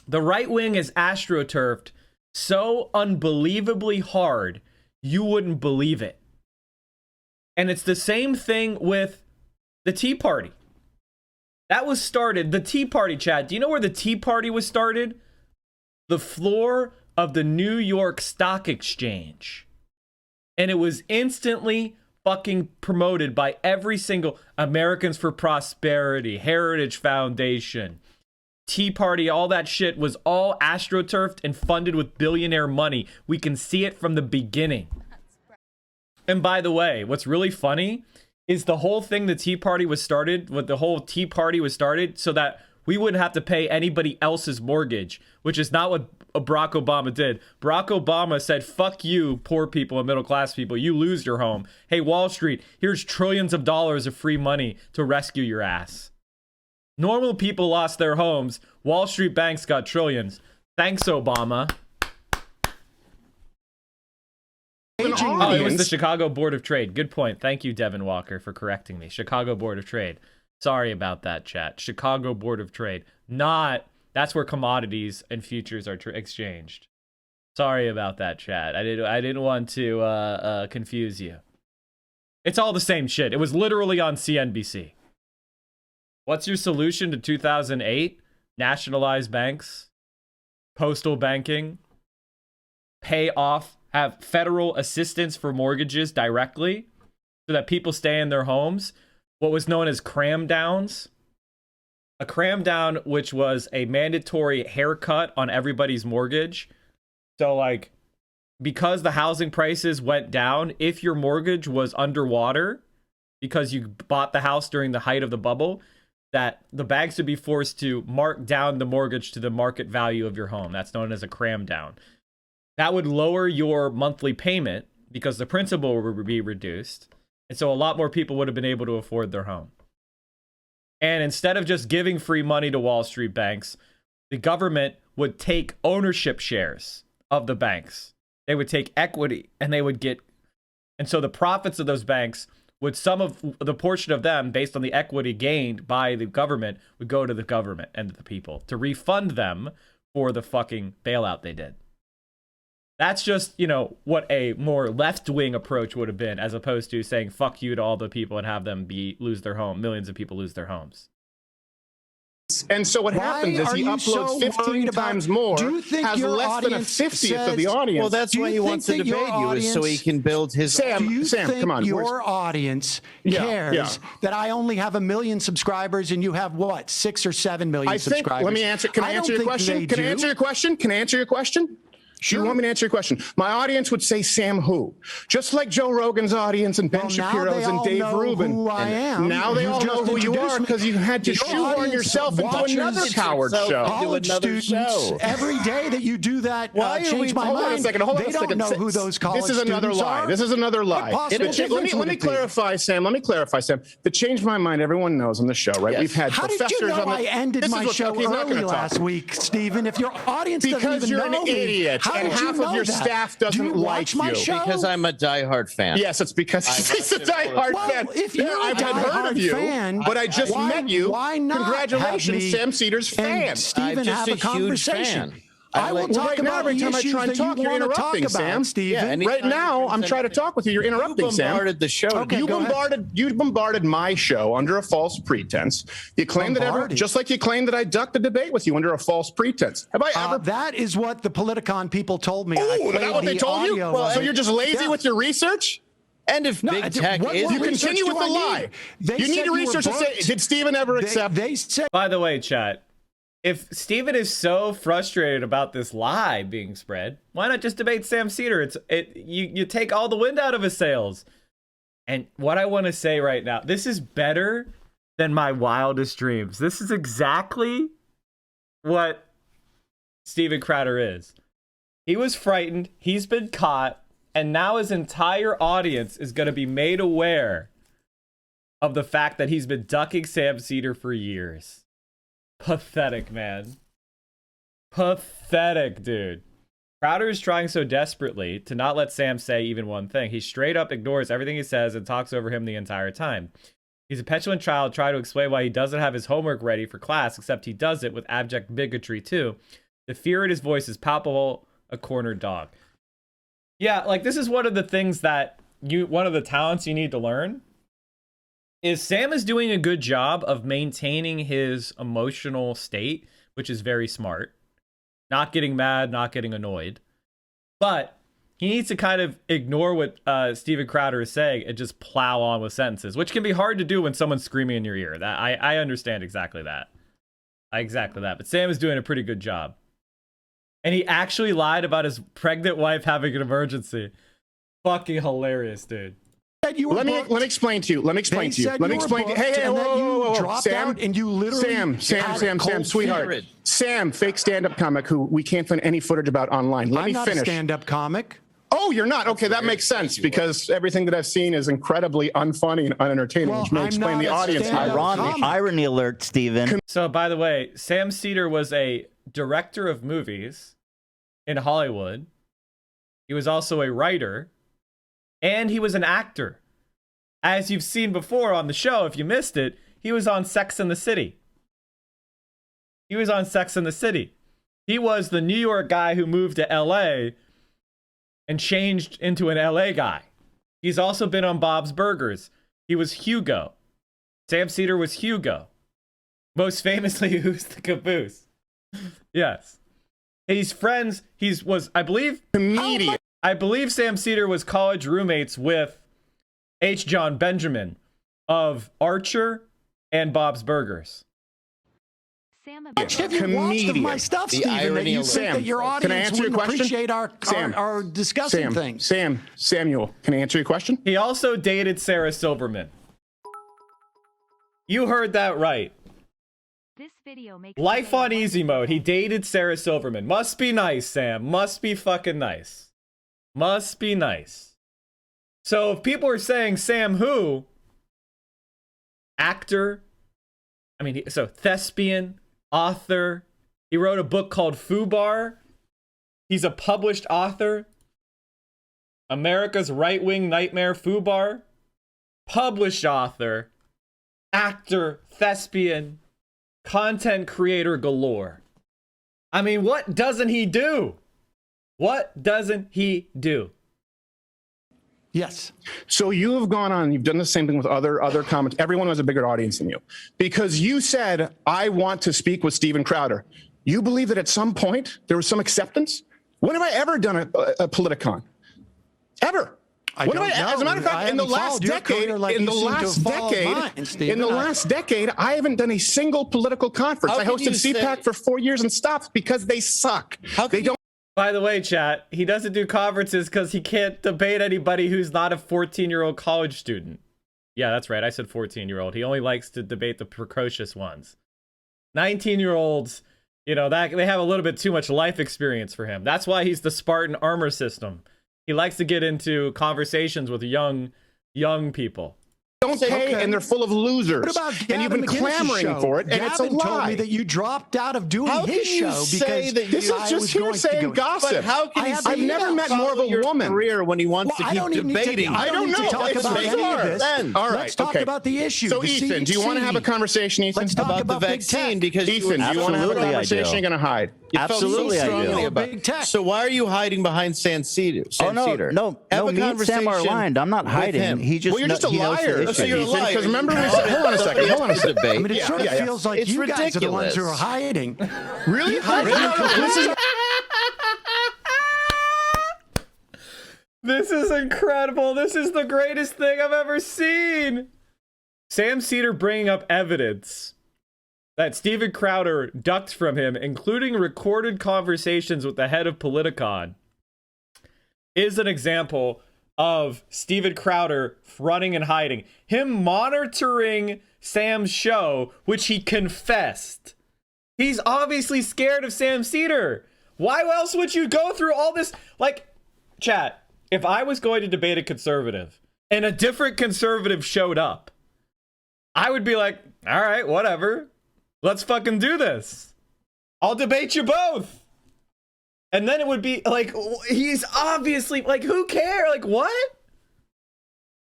The right wing is astroturfed so unbelievably hard, you wouldn't believe it. And it's the same thing with the Tea Party. That was started, the Tea Party, Chad. Do you know where the Tea Party was started? The floor of the New York Stock Exchange. And it was instantly fucking promoted by every single Americans for Prosperity, Heritage Foundation, Tea Party, all that shit was all astroturfed and funded with billionaire money. We can see it from the beginning. And by the way, what's really funny is the whole thing the Tea Party was started, so that we wouldn't have to pay anybody else's mortgage, which is not what Barack Obama did. Barack Obama said, fuck you, poor people and middle class people. You lose your home. Hey, Wall Street, here's trillions of dollars of free money to rescue your ass. Normal people lost their homes. Wall Street banks got trillions. Thanks, Obama. Oh, it was the Chicago Board of Trade. Good point. Thank you, Devin Walker, for correcting me. Chicago Board of Trade. Sorry about that, chat. Chicago Board of Trade. That's where commodities and futures are exchanged. Sorry about that, chat. I didn't want to confuse you. It's all the same shit. It was literally on CNBC. What's your solution to 2008? Nationalize banks, postal banking, pay off, have federal assistance for mortgages directly so that people stay in their homes. What was known as cram downs. A cram down, which was a mandatory haircut on everybody's mortgage. So like, because the housing prices went down, if your mortgage was underwater because you bought the house during the height of the bubble, that the banks would be forced to mark down the mortgage to the market value of your home. That's known as a cram down. That would lower your monthly payment because the principal would be reduced. And so a lot more people would have been able to afford their home. And instead of just giving free money to Wall Street banks, the government would take ownership shares of the banks. They would take equity and they would get, and so the profits of those banks would, some of the portion of them based on the equity gained by the government would go to the government and to the people to refund them for the fucking bailout they did. That's just, you know, what a more left-wing approach would have been, as opposed to saying fuck you to all the people and have them lose their home. Millions of people lose their homes. And so what happens is he uploads 15 times more, has less than a 50th of the audience. Well, that's why he wants to debate you, is so he can build his... Sam, come on. Your audience cares that I only have 1 million subscribers and you have, what, 6 or 7 million subscribers? Let me answer. Can I answer your question? Can I answer your question? Can I answer your question? Sure. You want me to answer your question? My audience would say Sam who? Just like Joe Rogan's audience and Ben Shapiro's and Dave Rubin. Who I am. Now they all know who you are because you had to shoehorn yourself into another coward show. College students, every day that you do that, change my mind. Hold on a second. They don't know who those college students are. This is another lie. This is another lie. Let me clarify, Sam. Let me clarify, Sam. The change my mind, everyone knows on the show, right? We've had professors on the... How did you know I ended my show early last week, Stephen? If your audience doesn't even know me... Because you're an idiot. And half of your staff doesn't like you. Because I'm a diehard fan. Yes, it's because he's a diehard fan. I've heard of you, but I just met you. Why not? Congratulations, Sam Cedar's fan. Stephen, have a conversation. I will talk about every time I try and talk, you're interrupting, Sam. Stephen. Right now, I'm trying to talk with you. You're interrupting, Sam. You bombarded the show. Okay, you bombarded my show under a false pretense. You claimed that just like you claimed that I ducked the debate with you under a false pretense. Have I ever? That is what the Politicon people told me. Oh, is that what they told you? So you're just lazy with your research? And if big tech is... You continue with the lie. You need to research and say, did Stephen ever accept? They said... By the way, chat, if Stephen is so frustrated about this lie being spread, why not just debate Sam Cedar? You take all the wind out of his sails. And what I want to say right now, this is better than my wildest dreams. This is exactly what Steven Crowder is. He was frightened. He's been caught. And now his entire audience is going to be made aware of the fact that he's been ducking Sam Seder for years. Pathetic, man. Pathetic, dude. Crowder is trying so desperately to not let Sam say even one thing. He straight up ignores everything he says and talks over him the entire time. He's a petulant child trying to explain why he doesn't have his homework ready for class, except he does it with abject bigotry, too. The fear in his voice is palpable, a cornered dog. Yeah, like, this is one of the things that one of the talents you need to learn is Sam is doing a good job of maintaining his emotional state, which is very smart. Not getting mad, not getting annoyed. But he needs to kind of ignore what Steven Crowder is saying and just plow on with sentences, which can be hard to do when someone's screaming in your ear. That I understand exactly that. But Sam is doing a pretty good job. And he actually lied about his pregnant wife having an emergency. Fucking hilarious, dude. Let me explain to you. Hey, whoa. Dropped out and you literally Sam, sweetheart. Sam, fake stand-up comic who we can't find any footage about online. Let me finish. I'm not a stand-up comic. Oh, you're not? Okay, that makes sense because everything that I've seen is incredibly unfunny and unentertaining, which may explain the audience. Irony alert, Steven. So, by the way, Sam Seder was a director of movies in Hollywood. He was also a writer, and he was an actor. As you've seen before on the show, if you missed it, he was on Sex and the City. He was the New York guy who moved to LA and changed into an LA guy. He's also been on Bob's Burgers. He was Hugo. Sam Seder was Hugo. Most famously, who's the caboose? Yes. He's friends. I believe, comedian. I believe Sam Seder was college roommates with H. John Benjamin of Archer and Bob's Burgers. Sam, have you watched my stuff, Steven, that you think that your audience wouldn't appreciate our discussing things? Samuel, can I answer your question? He also dated Sarah Silverman. You heard that right. This video makes Life on easy mode. He dated Sarah Silverman. Must be nice, Sam. Must be fucking nice. Must be nice. So if people are saying Sam who? Actor. Thespian, author. He wrote a book called Fubar. He's a published author. America's right-wing nightmare, Fubar. Published author. Actor, thespian. Content creator galore. I mean, what doesn't he do? What doesn't he do? Yes. So you have gone on, you've done the same thing with other comments. Everyone has a bigger audience than you. Because you said, I want to speak with Steven Crowder. You believe that at some point there was some acceptance? When have I ever done a Politicon? Ever? As a matter of fact, in the last decade, I haven't done a single political conference. I hosted CPAC for 4 years and stopped because they suck. By the way, chat, he doesn't do conferences because he can't debate anybody who's not a 14-year-old college student. Yeah, that's right. I said 14-year-old. He only likes to debate the precocious ones. 19-year-olds, that they have a little bit too much life experience for him. That's why he's the Spartan armor system. He likes to get into conversations with young people. Don't pay, and they're full of losers. What about and you've been clamoring for it, and it's a lie. Told me that you dropped out of doing his show because this is just hearsay and gossip. But how can you say I've never met more of a woman career when he wants to keep debating? I don't know. Talk about any of this. All right, let's talk about the issue. So, Ethan, do you want to have a conversation, Ethan? Let's talk about the vaccine because Ethan, do you want to have a conversation? You're going to hide. Absolutely, I do. So why are you hiding behind Sam Seder? No, me and Sam are aligned. I'm not hiding. He just you're just a liar. So you're a liar. Because remember, hold on a second. I mean, it sort of feels like you guys are the ones who are hiding. Really? This is incredible. This is the greatest thing I've ever seen. Sam Seder bringing up evidence that Steven Crowder ducked from him, including recorded conversations with the head of Politicon, is an example of Steven Crowder running and hiding. Him monitoring Sam's show, which he confessed. He's obviously scared of Sam Seder. Why else would you go through all this? Like, chat, if I was going to debate a conservative and a different conservative showed up, I would be like, all right, whatever. Let's fucking do this. I'll debate you both. And then it would be like, he's obviously, like, who cares? Like, what?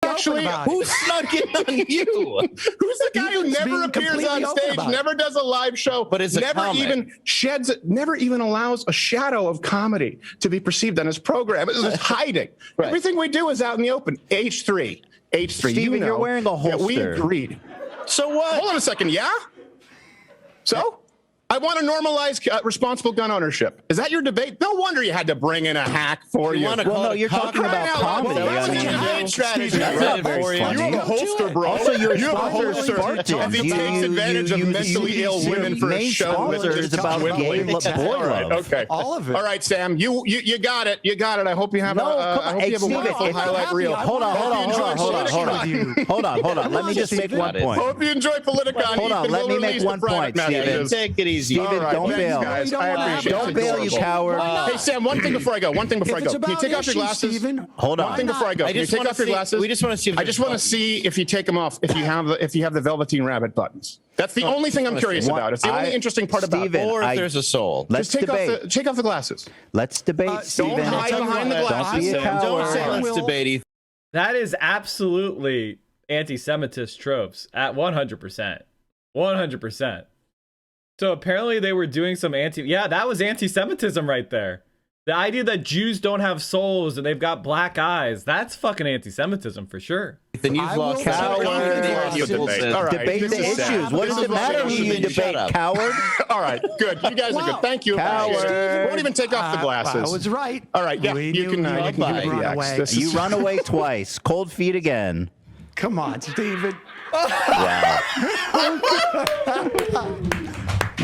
Actually, who snuck in on you? Who's the guy who never appears on stage, never does a live show, but is never even allows a shadow of comedy to be perceived on his program? It's just hiding. Right. Everything we do is out in the open. H3. Steven, you're wearing a holster. We agreed. So what? Hold on a second. Yeah? So? I want to normalize responsible gun ownership. Is that your debate? No wonder you had to bring in a hack for you. Well, no, you're talking about comedy. That's a debate strategy. That's not very funny. You have a holster, bro. Also, your you have a holster. Spartans. He takes advantage of mentally ill women for a show. It's about gay boy love. Okay. All of it. All right, Sam. You got it. You got it. I hope you have a wonderful highlight reel. Hold on. Let me just make one point. Hope you enjoy Politicon. Hold on. Let me make one point, Steven. Take it easy. Steven, don't bail. Guys. I appreciate it. Don't bail, you coward. Hey, Sam, one thing before I go. Can you take off your glasses? Steven, hold on. One thing before I go. Can you take off your glasses? We just want to see. I just want to see if you take them off. If you have the Velveteen Rabbit buttons. That's the only thing I'm curious about. It's the only interesting part about it. Or if there's a soul. Let's debate. Take off the glasses. Let's debate, Steven. Don't hide behind the glasses. Don't be a coward. Don't say let's debate, Ethan. That is absolutely anti-Semitist tropes at 100%. 100%. So apparently they were doing some that was anti-Semitism right there. The idea that Jews don't have souls and they've got black eyes, that's fucking anti-Semitism for sure. Then you've lost coward. Debate the issues. What does it matter who you debate, coward? All right, good. You guys are good. Thank you. Coward. Won't even take off the glasses. I was right. All right, yeah, you can run away. You run away twice. Cold feet again. Come on, Steven.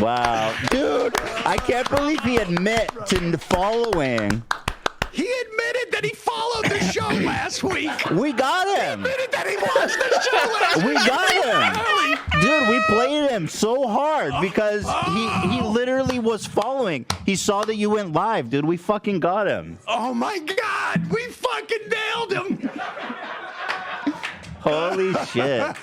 Wow, dude, I can't believe he admit to following. He admitted that he followed the show last week. We got him. He admitted that he watched the show last week. We got him. Dude, we played him so hard because he literally was following. He saw that you went live, dude. We fucking got him. Oh my God, we fucking nailed him. Holy shit.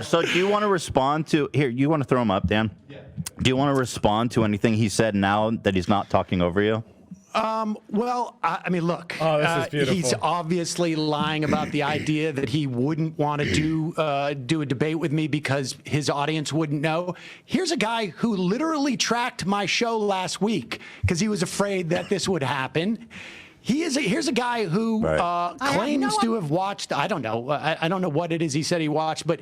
So do you want to respond to, here, you want to throw him up, Dan? Yeah. Do you want to respond to anything he said now that he's not talking over you? Well, I mean, look, this is beautiful. He's obviously lying about the idea that he wouldn't want to do a debate with me because his audience wouldn't know. Here's a guy who literally tracked my show last week because he was afraid that this would happen. Here's a guy who claims to have watched, I don't know what it is he said he watched, but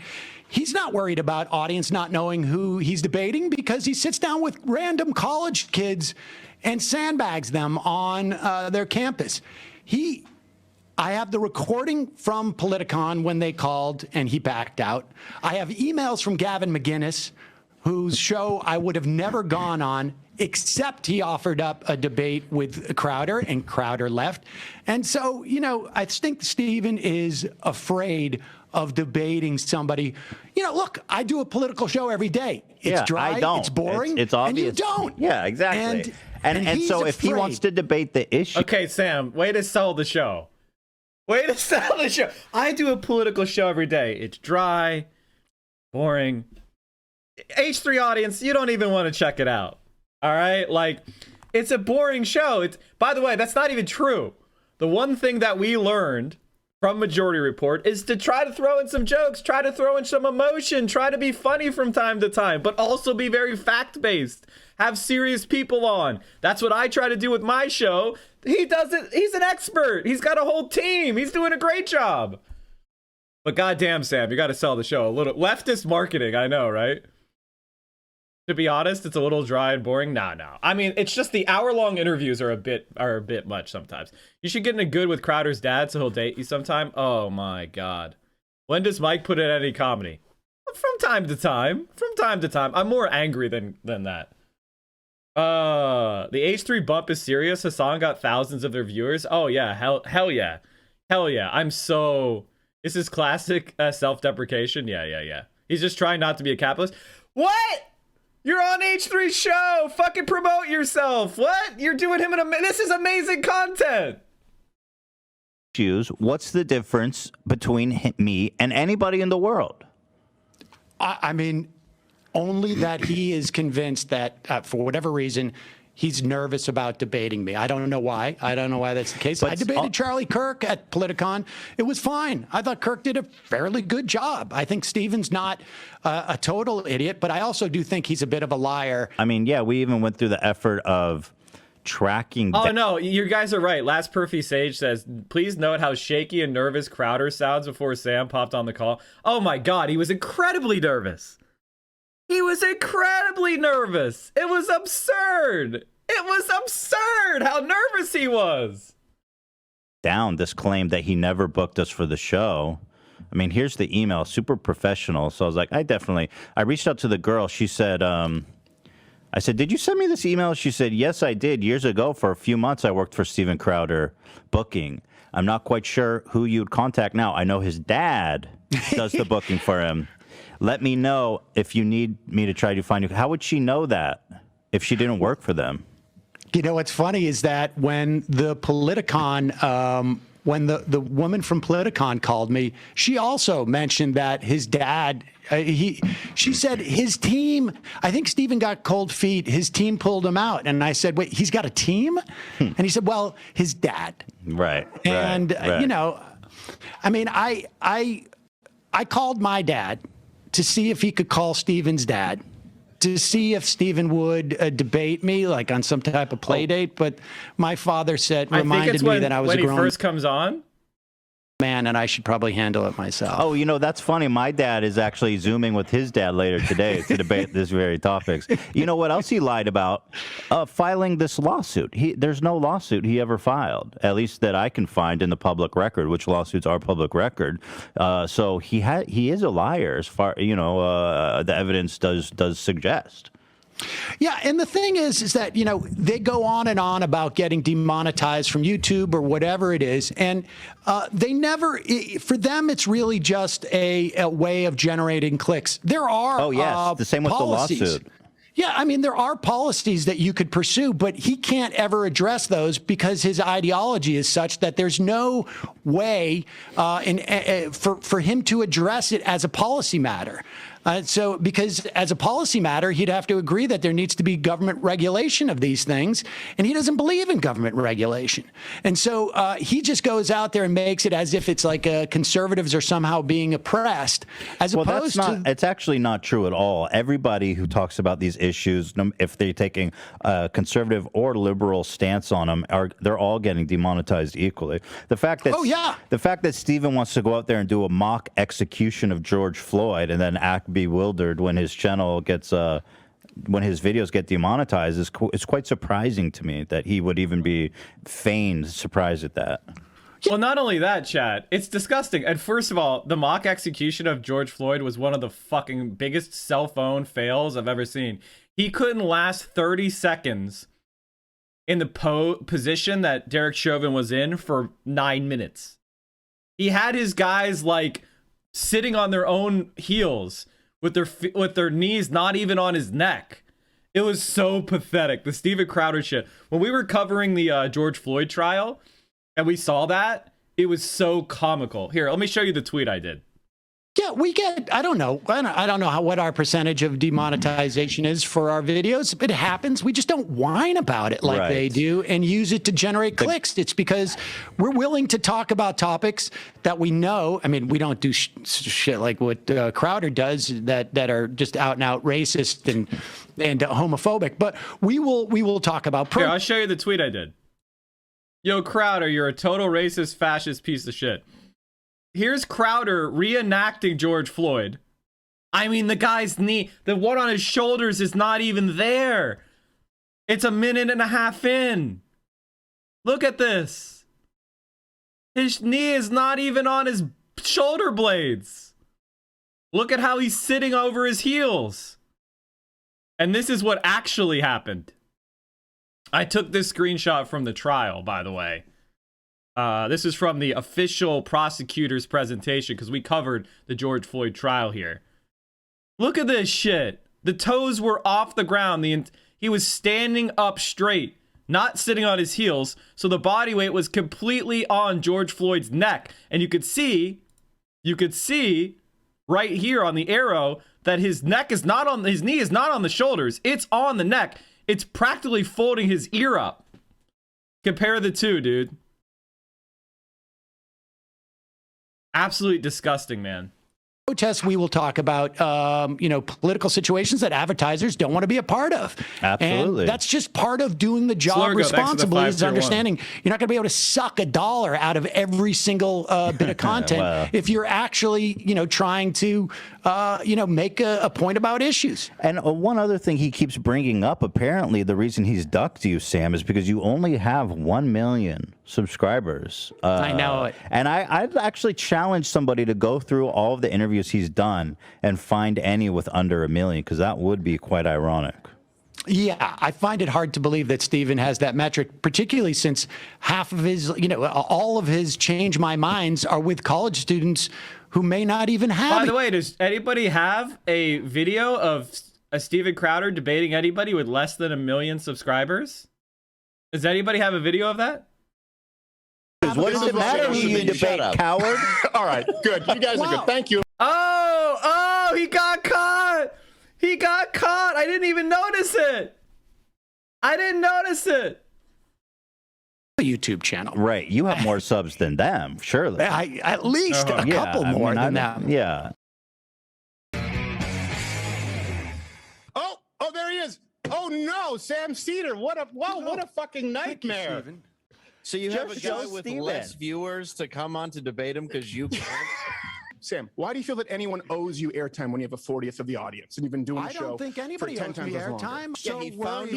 he's not worried about audience not knowing who he's debating because he sits down with random college kids and sandbags them on their campus. I have the recording from Politicon when they called and he backed out. I have emails from Gavin McInnes, whose show I would have never gone on, except he offered up a debate with Crowder, and Crowder left. And so, I think Steven is afraid of debating somebody. Look, I do a political show every day. It's dry, I don't. It's boring, it's obvious. and you don't. Yeah, exactly. And so if he wants to debate the issue. Okay, Sam, way to sell the show. I do a political show every day. It's dry, boring. H3 audience, you don't even want to check it out. All right? Like, it's a boring show. By the way, that's not even true. The one thing that we learned from Majority Report is to try to throw in some jokes, try to throw in some emotion, try to be funny from time to time, but also be very fact-based. Have serious people on. That's what I try to do with my show. He does it. He's an expert. He's got a whole team. He's doing a great job. But goddamn, Sam, you got to sell the show a little. Leftist marketing, I know, right? To be honest, it's a little dry and boring. No. I mean, it's just the hour-long interviews are a bit much sometimes. You should get in a good with Crowder's dad so he'll date you sometime. Oh my God. When does Mike put in any comedy? From time to time. I'm more angry than that. The H3 bump is serious. Hassan got thousands of their viewers. Oh yeah, hell yeah. This is classic self-deprecation. Yeah. He's just trying not to be a capitalist. What? You're on H3 show. Fucking promote yourself. What? You're doing him this is amazing content. What's the difference between me and anybody in the world? I mean, only that he is convinced that for whatever reason, he's nervous about debating me. I don't know why. I don't know why that's the case. But I debated Charlie Kirk at Politicon. It was fine. I thought Kirk did a fairly good job. I think Steven's not a total idiot, but I also do think he's a bit of a liar. I mean, yeah, we even went through the effort of tracking. Oh, no, you guys are right. Last Perfy Sage says, please note how shaky and nervous Crowder sounds before Sam popped on the call. Oh, my God. He was incredibly nervous. He was incredibly nervous. It was absurd. It was absurd how nervous he was. Down this claim that he never booked us for the show. I mean, here's the email, super professional. So I was like, I reached out to the girl. She said, I said, did you send me this email? She said, yes, I did. Years ago, for a few months, I worked for Steven Crowder booking. I'm not quite sure who you'd contact now. I know his dad does the booking for him. Let me know if you need me to try to find you. How would she know that if she didn't work for them? You know, what's funny is that when the Politicon, when the woman from Politicon called me, she also mentioned that his dad, she said his team, I think Steven got cold feet, his team pulled him out. And I said, wait, he's got a team? And he said, well, his dad. Right. And, you know, I mean, I called my dad to see if he could call Steven's dad, to see if Steven would debate me, like on some type of play date. But my father reminded me that I was a grown when he first comes on. Man, and I should probably handle it myself. Oh, you know, that's funny. My dad is actually Zooming with his dad later today to debate this very topics. You know what else he lied about? Filing this lawsuit. There's no lawsuit he ever filed, at least that I can find in the public record, which lawsuits are public record. So he is a liar, as far, you know, the evidence does suggest. Yeah, and the thing is that, you know, they go on and on about getting demonetized from YouTube or whatever it is, and they never, for them, it's really just a way of generating clicks. There are the same with policies. The lawsuit. Yeah, I mean, there are policies that you could pursue, but he can't ever address those because his ideology is such that there's no way for him to address it as a policy matter. So because as a policy matter, he'd have to agree that there needs to be government regulation of these things. And he doesn't believe in government regulation. And so he just goes out there and makes it as if it's like conservatives are somehow being oppressed, as opposed to. It's actually not true at all. Everybody who talks about these issues, if they're taking a conservative or liberal stance on them, they're all getting demonetized equally. The fact that the fact that Steven wants to go out there and do a mock execution of George Floyd and then act bewildered when his channel gets when his videos get demonetized is quite surprising to me that he would even be feigned surprised at that. Well, not only that, Chad, it's disgusting. And first of all, the mock execution of George Floyd was one of the fucking biggest cell phone fails I've ever seen. He couldn't last 30 seconds in the position that Derek Chauvin was in for 9 minutes. He had his guys like sitting on their own heels with their knees not even on his neck. It was so pathetic. The Steven Crowder shit. When we were covering the George Floyd trial and we saw that, it was so comical. Here, let me show you the tweet I did. Yeah, we get, I don't know what our percentage of demonetization is for our videos. It happens. We just don't whine about it like they do and use it to generate clicks. It's because we're willing to talk about topics that we know. I mean, we don't do shit like what Crowder does that are just out and out racist and homophobic. But we will talk about. Here, I'll show you the tweet I did. Yo, Crowder, you're a total racist, fascist piece of shit. Here's Crowder reenacting George Floyd. I mean, the guy's knee, the one on his shoulders is not even there. It's a minute and a half in. Look at this. His knee is not even on his shoulder blades. Look at how he's sitting over his heels. And this is what actually happened. I took this screenshot from the trial, by the way. This is from the official prosecutor's presentation because we covered the George Floyd trial here. Look at this shit. The toes were off the ground. He was standing up straight, not sitting on his heels. So the body weight was completely on George Floyd's neck. And you could see right here on the arrow that his neck is not on, his knee is not on the shoulders. It's on the neck. It's practically folding his ear up. Compare the two, dude. Absolutely disgusting, man. Protests, we will talk about, political situations that advertisers don't want to be a part of. Absolutely. And that's just part of doing the job responsibly, is understanding you're not going to be able to suck $1 out of every single bit of content if you're actually, trying to, make a point about issues. And one other thing he keeps bringing up, apparently the reason he's ducked you, Sam, is because you only have 1 million subscribers. I know it. And I'd actually challenge somebody to go through all of the interviews he's done and find any with under 1 million, because that would be quite ironic. Yeah, I find it hard to believe that Steven has that metric, particularly since half of his, all of his change my minds are with college students who may not even have. By the way, does anybody have a video of a Steven Crowder debating anybody with less than 1 million subscribers? Does anybody have a video of that? What does it matter who you debate, coward? All right, good. You guys are good. Thank you. Oh, he got caught. He got caught. I didn't even notice it. YouTube channel. Right. You have more subs than them, surely. At least a couple more than that. Yeah. Oh, there he is. Oh no, Sam Seder. What a fucking nightmare. So you have a guy with less viewers to come on to debate him because you can't? Sam, why do you feel that anyone owes you airtime when you have a 40th of the audience and you've been doing the show? I don't think anybody owes me airtime. So he can't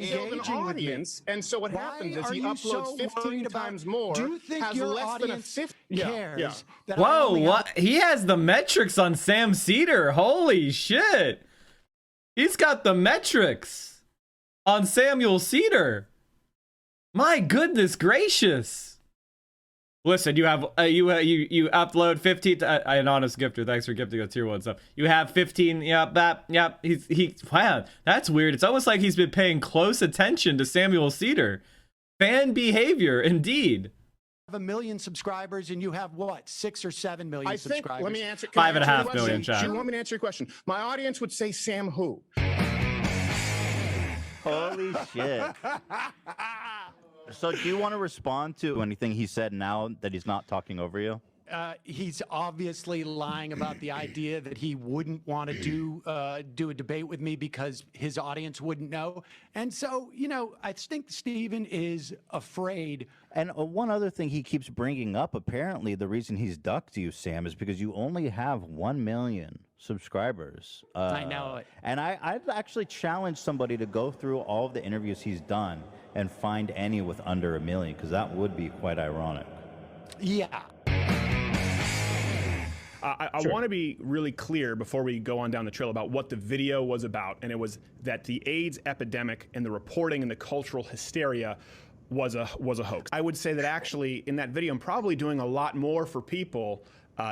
build an audience, and so what happens is he uploads 15 times more. Do you think your audience cares? Whoa, what? He has the metrics on Sam Seder. Holy shit. He's got the metrics on Samuel Seder. My goodness gracious. Listen, you have you upload 15 an honest gifter, thanks for gifting a tier 1 sub. You have 15, wow, that's weird. It's almost like he's been paying close attention to Samuel Seder. Fan behavior, indeed. Have 1 million subscribers and you have what, 6 or 7 million subscribers? Let me answer. 5.5 million, chat. Do you want me to answer your question? My audience would say Sam who? Holy shit. So do you want to respond to anything he said now that he's not talking over you? He's obviously lying about the idea that he wouldn't want to do a debate with me because his audience wouldn't know. And so, I think Steven is afraid. And one other thing he keeps bringing up, apparently the reason he's ducked you, Sam, is because you only have 1 million subscribers. I know it. And I'd actually challenge somebody to go through all of the interviews he's done and find any with under 1 million, because that would be quite ironic. Yeah. I want to be really clear before we go on down the trail about what the video was about, and it was that the AIDS epidemic and the reporting and the cultural hysteria was a hoax. I would say that actually in that video I'm probably doing a lot more for people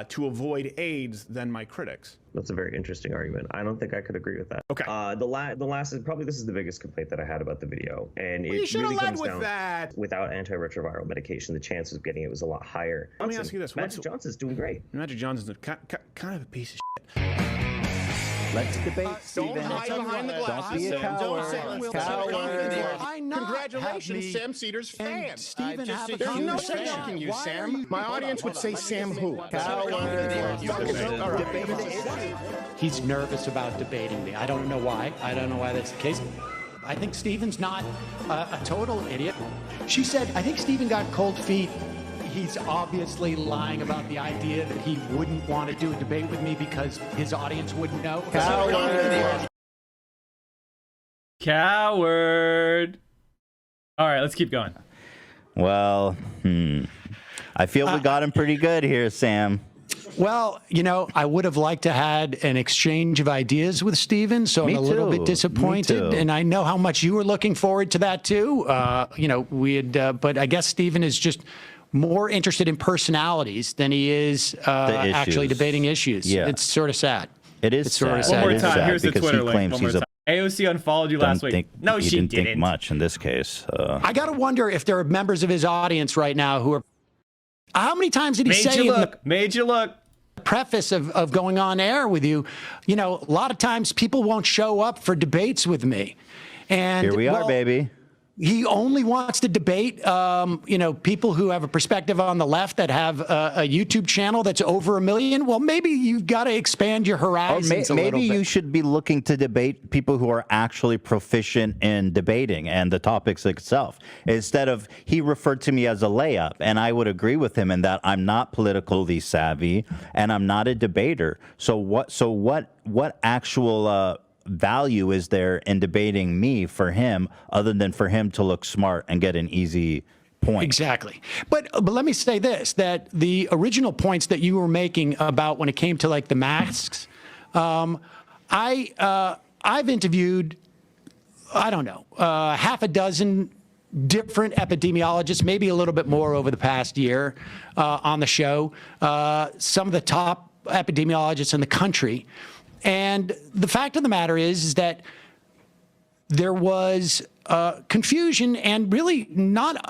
to avoid AIDS than my critics. That's a very interesting argument. I don't think I could agree with that. Okay. The last is probably, this is the biggest complaint that I had about the video, and well, it really comes down that. Without antiretroviral medication, the chances of getting it was a lot higher. Let me ask you this: Magic Johnson's doing great. Magic Johnson's kind of a piece of shit. Let's debate, Steven. Don't hide behind the glasses. Don't be a coward. Congratulations, Sam Seder's fan. Steven, there's no way you can use Sam. My audience would say Sam who? He's nervous about debating me. I don't know why. I don't know why that's the case. I think Steven's not a total idiot. She said, I think Steven got cold feet. He's obviously lying about the idea that he wouldn't want to do a debate with me because his audience wouldn't know. Coward. All right, let's keep going. Well, I feel we got him pretty good here, Sam. Well, I would have liked to had an exchange of ideas with Steven, so I'm a little bit disappointed. And I know how much you were looking forward to that too. But I guess Steven is just more interested in personalities than he is actually debating issues. Yeah. It's sort of sad. It is It's sort of sad. sad. One more It is time. sad Here's the because Twitter he link. claims One more he's a time. AOC unfollowed you last week. No, he she didn't think didn't. much in this case. I got to wonder if there are members of his audience right now who are. How many times did he say in the Made you look. preface of going on air with you? You know, a lot of times people won't show up for debates with me. And Here we are, baby. He only wants to debate, people who have a perspective on the left that have a YouTube channel that's over 1 million. Well, maybe you've got to expand your horizons a little bit. Maybe you should be looking to debate people who are actually proficient in debating and the topics itself. Instead of, he referred to me as a layup, and I would agree with him in that I'm not politically savvy and I'm not a debater. So what actual value is there in debating me for him other than for him to look smart and get an easy point? Exactly. But let me say this, that the original points that you were making about when it came to like the masks, I've interviewed, I don't know, half a dozen different epidemiologists, maybe a little bit more over the past year on the show, some of the top epidemiologists in the country. And the fact of the matter is that there was confusion and really not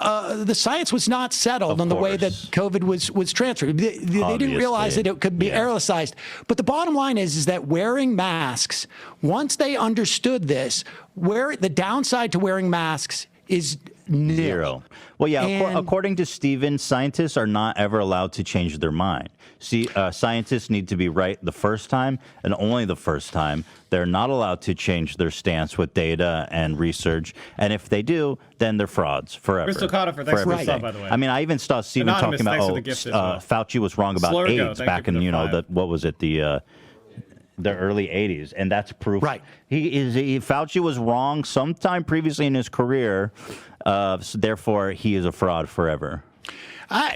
the science was not settled on the way that COVID was transferred. They didn't realize that it could be aerosolized. But the bottom line is that wearing masks, once they understood this, the downside to wearing masks is nil. Zero. Well, yeah, according to Steven, scientists are not ever allowed to change their mind. See, scientists need to be right the first time and only the first time. They're not allowed to change their stance with data and research. And if they do, then they're frauds forever. Crystal Conifer, thanks for the sub, by the way. I mean, I even saw Steven Anonymous, talking about, thanks for the gift as well. Fauci was wrong about Slurgo, AIDS thank back you for in, the what was it, the early 80s, and that's proof. Right. Fauci was wrong sometime previously in his career, so therefore he is a fraud forever.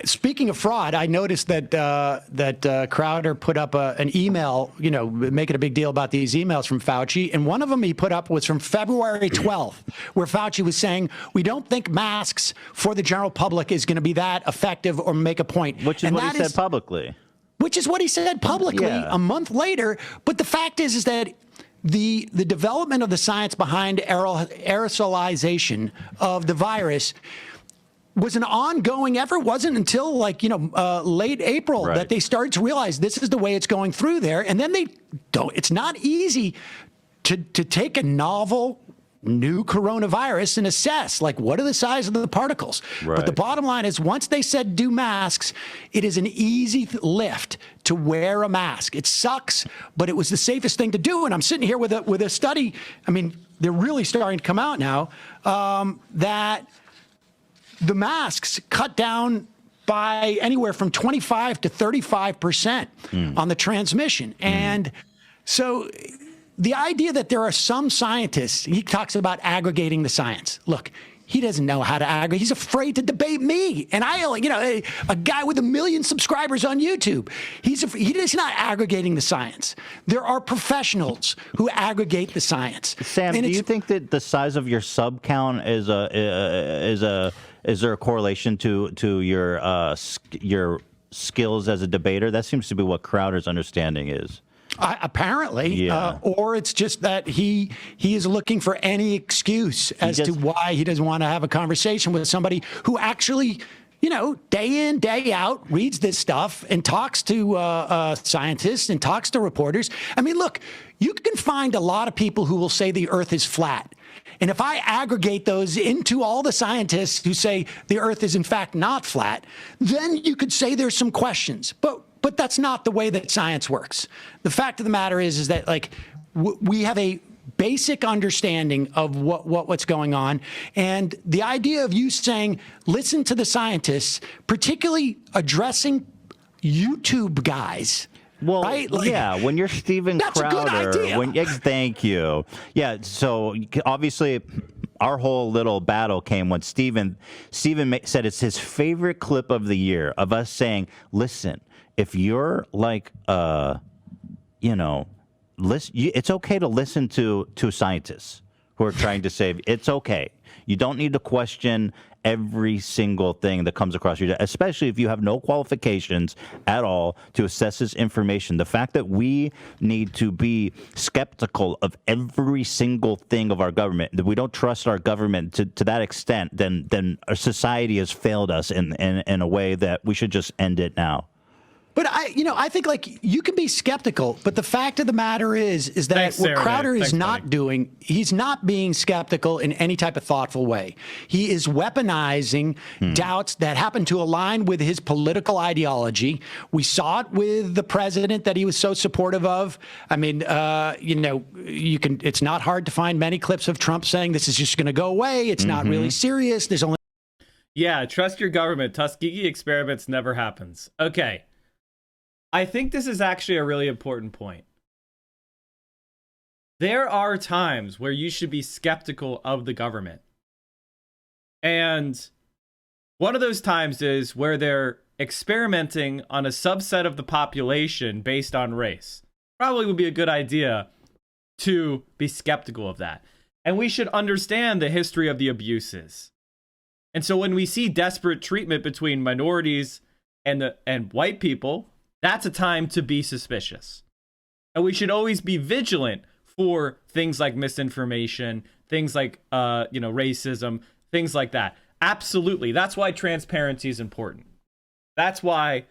Speaking of fraud, I noticed that Crowder put up an email, making a big deal about these emails from Fauci, and one of them he put up was from February 12th, where Fauci was saying, we don't think masks for the general public is going to be that effective or make a point. Which is what he said publicly. Which is what he said publicly a month later. But the fact is that the development of the science behind aerosolization of the virus was an ongoing effort. It wasn't until late April that they started to realize this is the way it's going through there. And then it's not easy to take a novel new coronavirus and assess what are the size of the particles. But the bottom line is once they said do masks, it is an easy lift to wear a mask. It sucks, but it was the safest thing to do. And I'm sitting here with a study. I mean, they're really starting to come out now that the masks cut down by anywhere from 25 to 35% on the transmission. And so the idea that there are some scientists, he talks about aggregating the science. Look, he doesn't know how to aggregate. He's afraid to debate me. And a guy with 1 million subscribers on YouTube, he's not aggregating the science. There are professionals who aggregate the science. Sam, do you think that the size of your sub count is there a correlation to your skills as a debater? That seems to be what Crowder's understanding is. Apparently, or it's just that he is looking for any excuse as to why he doesn't want to have a conversation with somebody who actually, day in, day out, reads this stuff and talks to scientists and talks to reporters. I mean, look, you can find a lot of people who will say the Earth is flat. And if I aggregate those into all the scientists who say the Earth is in fact not flat, then you could say there's some questions. But that's not the way that science works. The fact of the matter is that we have a basic understanding of what's going on. And the idea of you saying, listen to the scientists, particularly addressing YouTube guys. Well, right? When you're Steven Crowder. That's a good idea. Thank you. Yeah, so obviously our whole little battle came when Steven said it's his favorite clip of the year of us saying, listen, if you're it's okay to listen to scientists who are trying to save. It's okay. You don't need to question every single thing that comes across your desk, especially if you have no qualifications at all to assess this information. The fact that we need to be skeptical of every single thing of our government, that we don't trust our government to that extent, then our society has failed us in a way that we should just end it now. But I think like you can be skeptical, but the fact of the matter is that Thanks, what Sarah. Crowder is Thanks, not buddy. doing, he's not being skeptical in any type of thoughtful way. He is weaponizing doubts that happen to align with his political ideology. We saw it with the president that he was so supportive of. I mean, it's not hard to find many clips of Trump saying this is just going to go away. It's not really serious. There's only. Yeah, trust your government. Tuskegee experiments never happens. Okay. I think this is actually a really important point. There are times where you should be skeptical of the government. And one of those times is where they're experimenting on a subset of the population based on race. Probably would be a good idea to be skeptical of that. And we should understand the history of the abuses. And so when we see desperate treatment between minorities and white people, that's a time to be suspicious. And we should always be vigilant for things like misinformation, things like racism, things like that. Absolutely. That's why transparency is important. That's why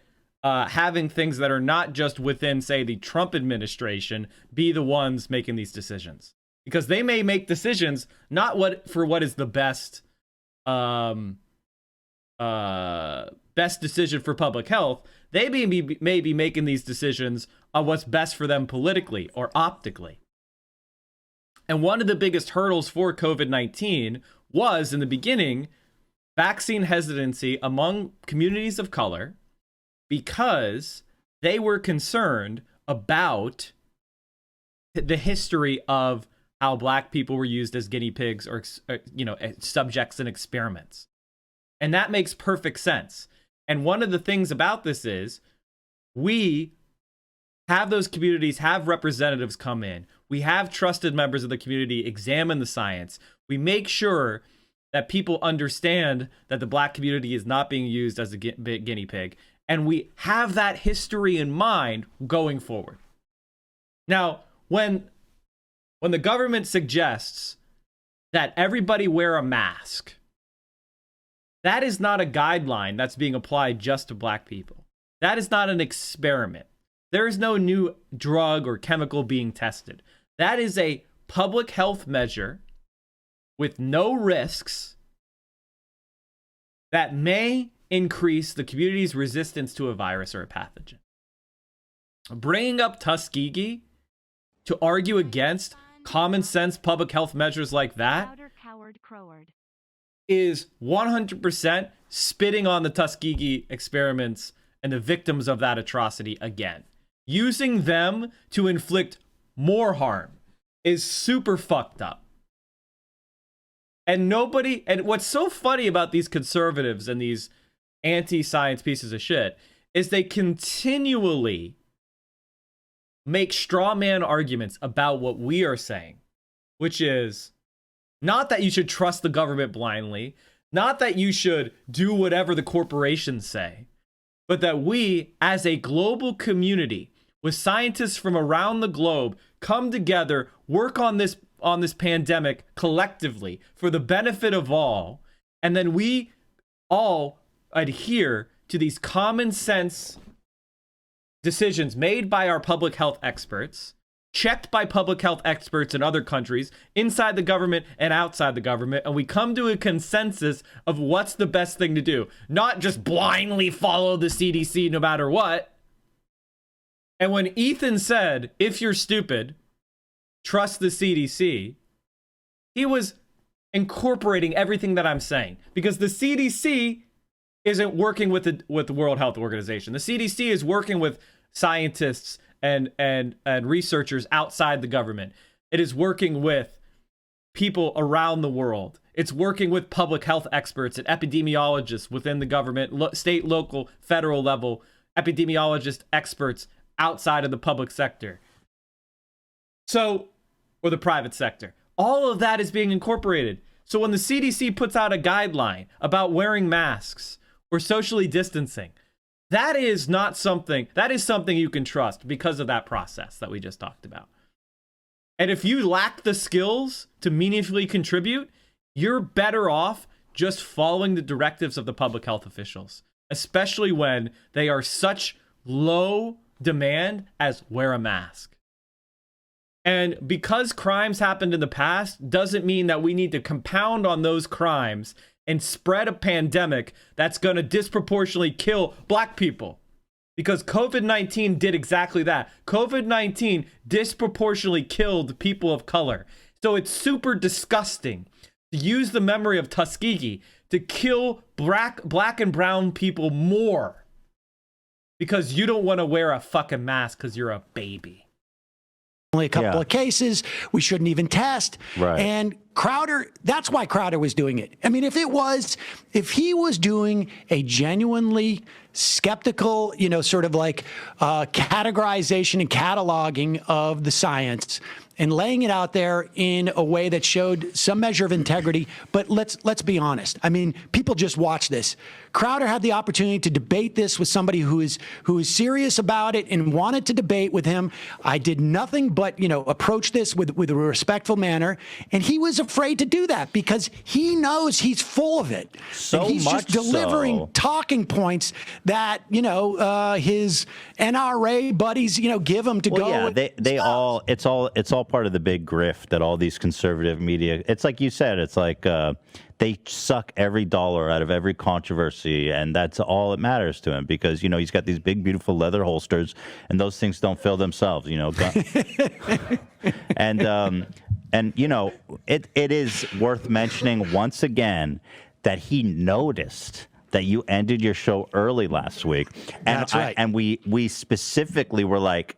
having things that are not just within, say, the Trump administration be the ones making these decisions. Because they may make decisions not what is the best best decision for public health. They may be making these decisions on what's best for them politically or optically. And one of the biggest hurdles for COVID-19 was, in the beginning, vaccine hesitancy among communities of color because they were concerned about the history of how black people were used as guinea pigs or subjects in experiments. And that makes perfect sense. And one of the things about this is we have those communities have representatives come in. We have trusted members of the community examine the science. We make sure that people understand that the black community is not being used as a guinea pig. And we have that history in mind going forward. Now, when the government suggests that everybody wear a mask, that is not a guideline that's being applied just to black people. That is not an experiment. There is no new drug or chemical being tested. That is a public health measure with no risks that may increase the community's resistance to a virus or a pathogen. Bringing up Tuskegee to argue against common sense public health measures like that is 100% spitting on the Tuskegee experiments and the victims of that atrocity again. Using them to inflict more harm is super fucked up. And what's so funny about these conservatives and these anti-science pieces of shit is they continually make straw man arguments about what we are saying, which is not that you should trust the government blindly, not that you should do whatever the corporations say, but that we, as a global community with scientists from around the globe, come together, work on this pandemic collectively for the benefit of all, and then we all adhere to these common sense decisions made by our public health experts, checked by public health experts in other countries, inside the government and outside the government, and we come to a consensus of what's the best thing to do. Not just blindly follow the CDC no matter what. And when Ethan said, if you're stupid, trust the CDC, he was incorporating everything that I'm saying. Because the CDC isn't working with the World Health Organization. The CDC is working with scientists and researchers outside the government. It is working with people around the world. It's working with public health experts and epidemiologists within the government, state, local, federal level, epidemiologist experts outside of the public sector. So, or the private sector. All of that is being incorporated. So when the CDC puts out a guideline about wearing masks or socially distancing, that is something you can trust because of that process that we just talked about. And if you lack the skills to meaningfully contribute, you're better off just following the directives of the public health officials, especially when they are such low demand as wear a mask. And because crimes happened in the past doesn't mean that we need to compound on those crimes and spread a pandemic that's going to disproportionately kill black people. Because COVID-19 did exactly that. COVID-19 disproportionately killed people of color. So it's super disgusting to use the memory of Tuskegee to kill black and brown people more because you don't want to wear a fucking mask because you're a baby. Only a couple of cases. We shouldn't even test. Right. And Crowder, that's why Crowder was doing it. I mean, if he was doing a genuinely skeptical, sort of like categorization and cataloging of the science and laying it out there in a way that showed some measure of integrity. But let's be honest. I mean, people just watch this. Crowder had the opportunity to debate this with somebody who is serious about it and wanted to debate with him. I did nothing but, approach this with a respectful manner. And he was afraid to do that because he knows he's full of it. So and he's much just delivering talking points that, his NRA buddies, give him to go. Yeah, it's all part of the big grift that all these conservative media, it's like you said, it's like they suck every dollar out of every controversy, and that's all that matters to him because, he's got these big, beautiful leather holsters, and those things don't fill themselves, And, it is worth mentioning once again that he noticed that you ended your show early last week. And That's right. And we specifically were like,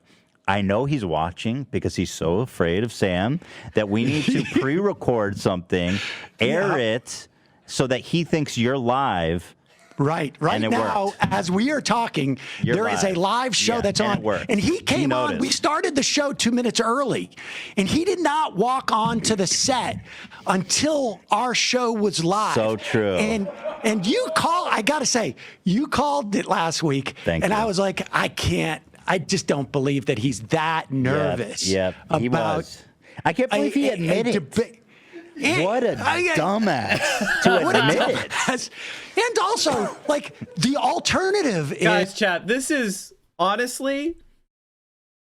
I know he's watching because he's so afraid of Sam that we need to pre-record something, air it so that he thinks you're live. Right now, as we are talking, there is a live show that's on. And he came on. We started the show 2 minutes early, and he did not walk on to the set until our show was live. So true. And I got to say, you called it last week. Thank you. And I was like, I just don't believe that he's that nervous. Yeah, he was. I can't believe he admitted it. What a dumbass to admit it. And also, like, the alternative Guys, chat, this is, honestly,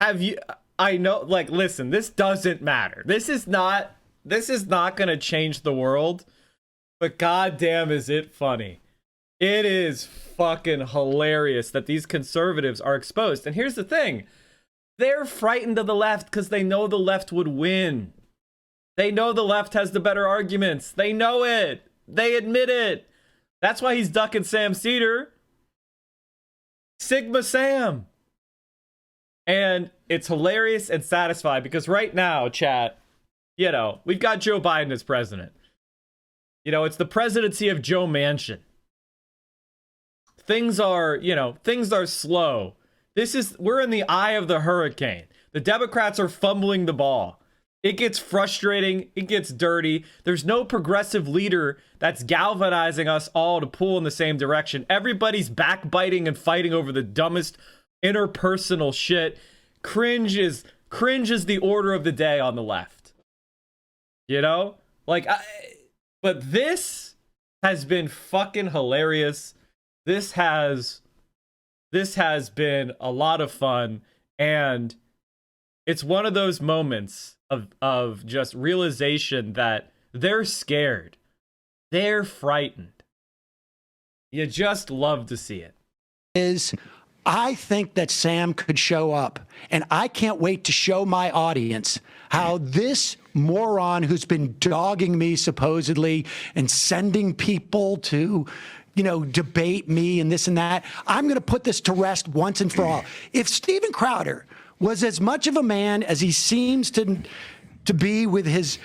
listen, this doesn't matter. This is not going to change the world, but goddamn is it funny. It is fucking hilarious that these conservatives are exposed. And here's the thing. They're frightened of the left because they know the left would win. They know the left has the better arguments. They know it. They admit it. That's why he's ducking Sam Seder. Sigma Sam. And it's hilarious and satisfying because right now, chat, we've got Joe Biden as president. It's the presidency of Joe Manchin. Things are slow. We're in the eye of the hurricane. The Democrats are fumbling the ball. It gets frustrating. It gets dirty. There's no progressive leader that's galvanizing us all to pull in the same direction. Everybody's backbiting and fighting over the dumbest interpersonal shit. Cringe is the order of the day on the left. But this has been fucking hilarious. This has been a lot of fun, and it's one of those moments of just realization that they're scared. They're frightened. You just love to see it. I think that Sam could show up, and I can't wait to show my audience how this moron who's been dogging me supposedly and sending people to debate me and this and that, I'm going to put this to rest once and for all. If Steven Crowder was as much of a man as he seems to be with his,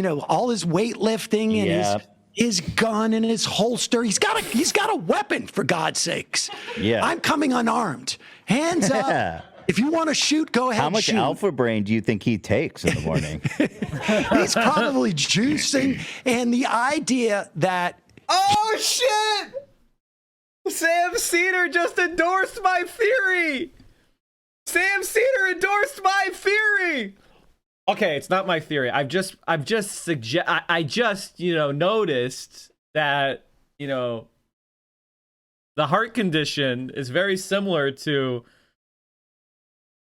all his weightlifting and his gun and his holster. He's got a weapon, for God's sakes. Yeah. I'm coming unarmed. Hands up. If you want to shoot, go ahead. How much shoot. alpha brain do you think he takes in the morning? He's probably juicing, and the idea that Oh shit! Sam Seder just endorsed my theory. Sam Seder endorsed my theory. Okay, it's not my theory. I just noticed that, the heart condition is very similar to,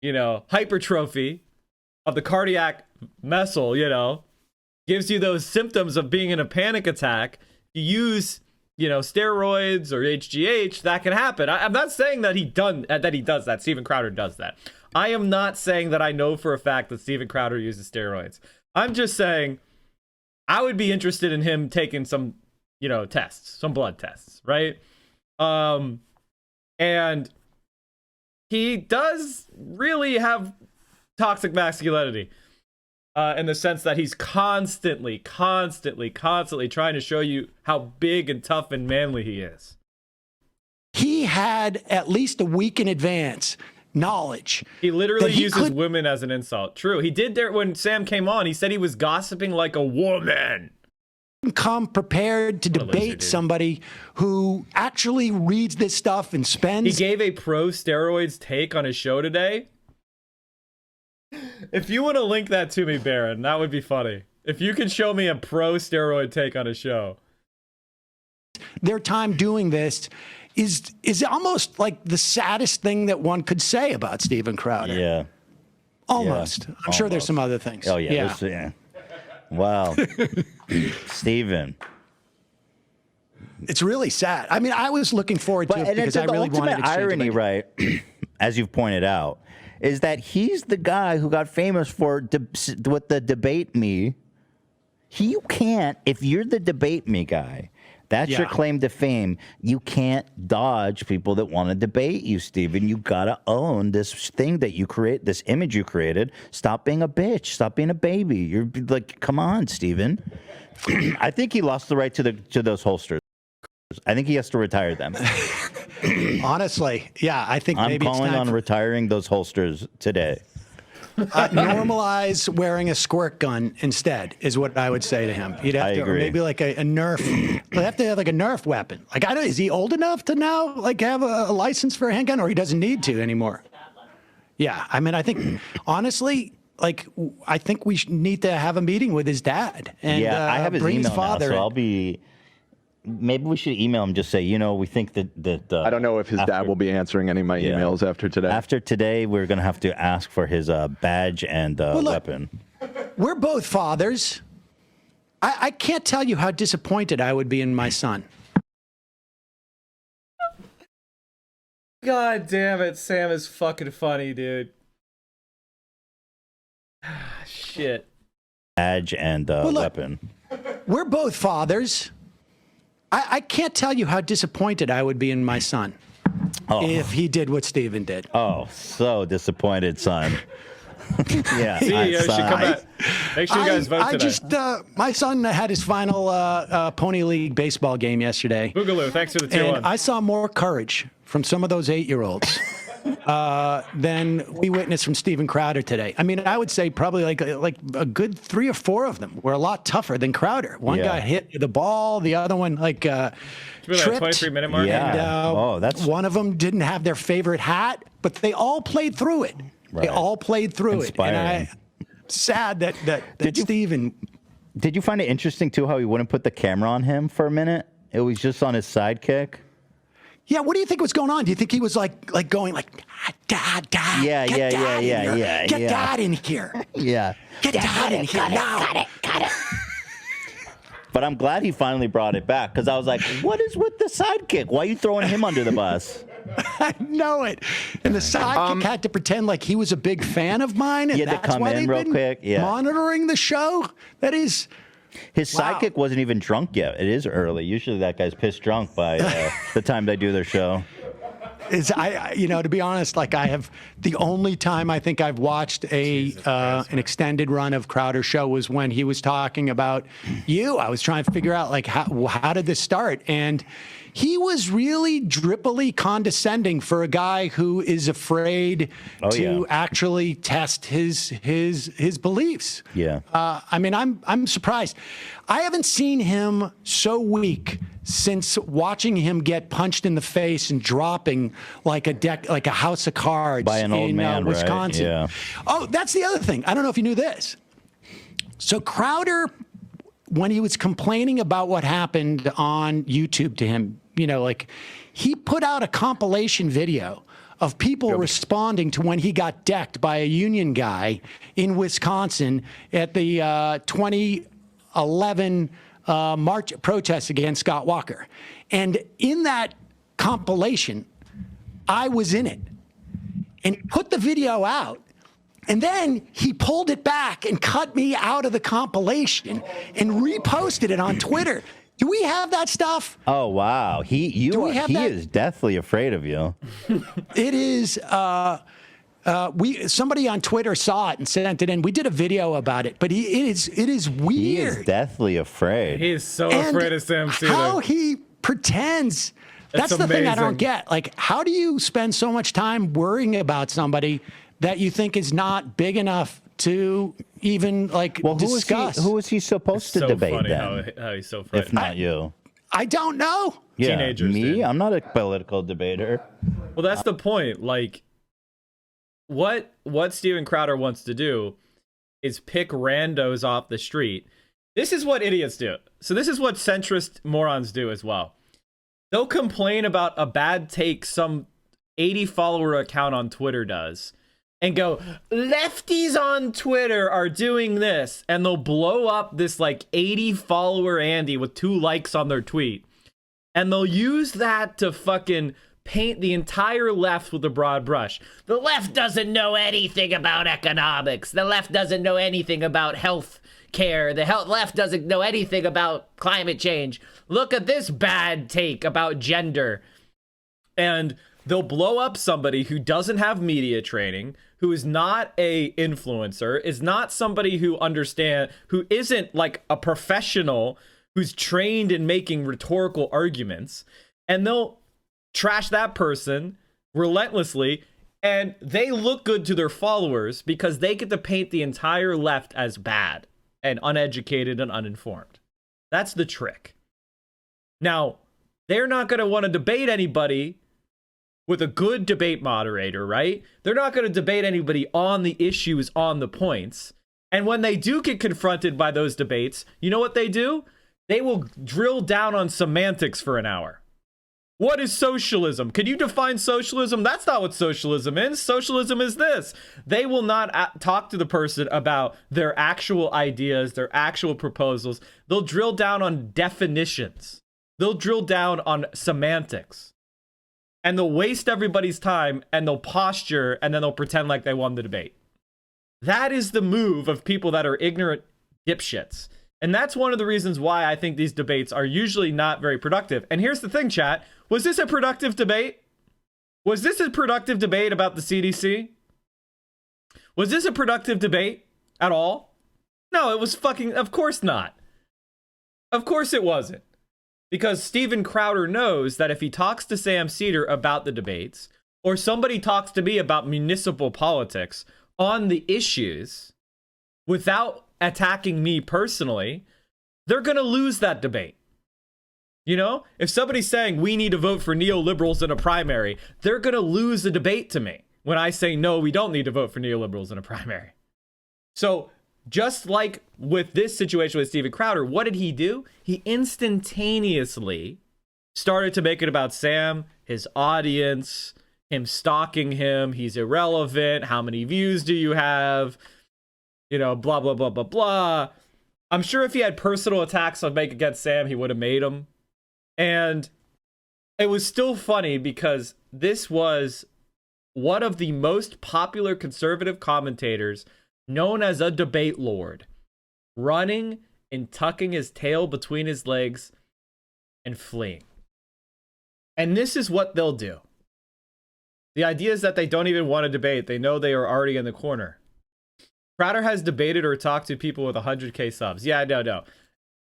hypertrophy of the cardiac muscle, gives you those symptoms of being in a panic attack. You use, steroids or HGH, that can happen. I'm not saying that he does that. Steven Crowder does that. I am not saying that I know for a fact that Steven Crowder uses steroids. I'm just saying I would be interested in him taking some, tests, some blood tests, right? And he does really have toxic masculinity. In the sense that he's constantly trying to show you how big and tough and manly he is. he had at least a week in advance knowledge. He literally uses women as an insult. True. He did there when Sam came on. He said he was gossiping like a woman. Come prepared to debate somebody who actually reads this stuff and spends. He gave a pro steroids take on his show today. If you want to link that to me, Baron, that would be funny. If you can show me a pro steroid take on a show. Their time doing this is almost like the saddest thing that one could say about Steven Crowder. Yeah. Almost. Yeah, I'm sure there's some other things. Oh, yeah. Yeah. Wow. Steven. It's really sad. I mean, I was looking forward to it because I really wanted to. The irony, right, as you've pointed out, is that he's the guy who got famous for with the debate me. You can't, if you're the debate me guy, that's your claim to fame. You can't dodge people that want to debate you, Steven. You got to own this thing that you create, this image you created. Stop being a bitch. Stop being a baby. You're like, come on, Steven. I think he lost the right to those holsters. I think he has to retire them. Honestly, yeah, I think maybe I'm calling it's time on retiring those holsters today. Normalize wearing a squirt gun instead is what I would say to him. You'd have to, or maybe like a Nerf. They have to have like a Nerf weapon. Like, I don't. Is he old enough to now like have a license for a handgun, or he doesn't need to anymore? Yeah, I mean, I think honestly, like, I think we need to have a meeting with his dad and I have his bring email his father. now, so I'll be. Maybe we should email him. Just say, we think that I don't know if his dad will be answering any of my emails after today. After today, we're gonna have to ask for his badge and weapon. We're both fathers. I can't tell you how disappointed I would be in my son. God damn it, Sam is fucking funny, dude. Shit. Badge and weapon. We're both fathers. I can't tell you how disappointed I would be in my son if he did what Steven did. Oh, so disappointed, son. Yeah. See, you should come back. Make sure you guys vote today. My son had his final Pony League baseball game yesterday. Boogaloo, thanks for the tier and 1. I saw more courage from some of those 8-year-olds than we witnessed from Steven Crowder today. I mean, I would say probably like a good 3 or 4 of them were a lot tougher than Crowder. One guy hit the ball, the other one tripped. 23-minute mark. Yeah. And one of them didn't have their favorite hat, but they all played through it. Right. They all played through it. And sad that Steven. Did you find it interesting too how he wouldn't put the camera on him for a minute? It was just on his sidekick. Yeah, what do you think was going on? Do you think he was like going like, Dad, yeah, get Dad in here. Yeah. Get Dad in here now. Got it. But I'm glad he finally brought it back because I was like, what is with the sidekick? Why are you throwing him under the bus? I know it. And the sidekick had to pretend like he was a big fan of mine. And he had to come in real quick. Yeah. Monitoring the show. That is. His sidekick wasn't even drunk yet. It is early. Usually that guy's pissed drunk by the time they do their show. is to be honest, like I have the only time I think I've watched an extended run of Crowder's show was when he was talking about you. I was trying to figure out like how did this start, and he was really drippily condescending for a guy who is afraid to actually test his beliefs. Yeah. I mean, I'm surprised. I haven't seen him so weak since watching him get punched in the face and dropping like a house of cards by an old man, Wisconsin. Right? Yeah. Oh, that's the other thing. I don't know if you knew this. So Crowder, when he was complaining about what happened on YouTube to him, he put out a compilation video of people responding to when he got decked by a union guy in Wisconsin at the 2011 march protest against Scott Walker. And in that compilation, I was in it. And he put the video out. And then he pulled it back and cut me out of the compilation and reposted it on Twitter. Do we have that stuff? Oh wow, he is deathly afraid of you. It is. Somebody on Twitter saw it and sent it in. We did a video about it, but it is weird. He is deathly afraid. He is so afraid of Sam Seder. How he pretends. That's the thing I don't get. Like, how do you spend so much time worrying about somebody that you think is not big enough to even discuss? Who is he supposed to debate funny then? How he's so afraid. If not you. I don't know. Yeah, Teenagers, me? dude. I'm not a political debater. Well, that's the point. Like, what Steven Crowder wants to do is pick randos off the street. This is what idiots do. So this is what centrist morons do as well. They'll complain about a bad take some 80-follower account on Twitter does and go, lefties on Twitter are doing this. And they'll blow up this 80-follower Andy with 2 likes on their tweet. And they'll use that to fucking paint the entire left with a broad brush. The left doesn't know anything about economics. The left doesn't know anything about health care. The left doesn't know anything about climate change. Look at this bad take about gender. And they'll blow up somebody who doesn't have media training, who is not a influencer, is not somebody who isn't like a professional who's trained in making rhetorical arguments. And they'll trash that person relentlessly, and they look good to their followers because they get to paint the entire left as bad and uneducated and uninformed. That's the trick. Now, they're not going to want to debate anybody with a good debate moderator, right? They're not going to debate anybody on the issues, on the points. And when they do get confronted by those debates, you know what they do? They will drill down on semantics for an hour. What is socialism? Can you define socialism? That's not what socialism is. Socialism is this. They will not talk to the person about their actual ideas, their actual proposals. They'll drill down on definitions. They'll drill down on semantics. And they'll waste everybody's time, and they'll posture, and then they'll pretend like they won the debate. That is the move of people that are ignorant dipshits. And that's one of the reasons why I think these debates are usually not very productive. And here's the thing, chat. Was this a productive debate? Was this a productive debate about the CDC? Was this a productive debate at all? No, it was fucking... Of course not. Of course it wasn't. Because Steven Crowder knows that if he talks to Sam Seder about the debates, or somebody talks to me about municipal politics on the issues, without attacking me personally, they're going to lose that debate. You know, if somebody's saying we need to vote for neoliberals in a primary, they're going to lose the debate to me when I say, no, we don't need to vote for neoliberals in a primary. So just like with this situation with Steven Crowder, what did he do? He instantaneously started to make it about Sam, his audience, him stalking him. He's irrelevant. How many views do you have? You know, blah, blah, blah, blah, blah. I'm sure if he had personal attacks on make against Sam, he would have made them. And it was still funny because this was one of the most popular conservative commentators, known as a debate lord, running and tucking his tail between his legs and fleeing. And this is what they'll do. The idea is that they don't even want to debate. They know they are already in the corner. Crowder has debated or talked to people with 100K subs. Yeah, no.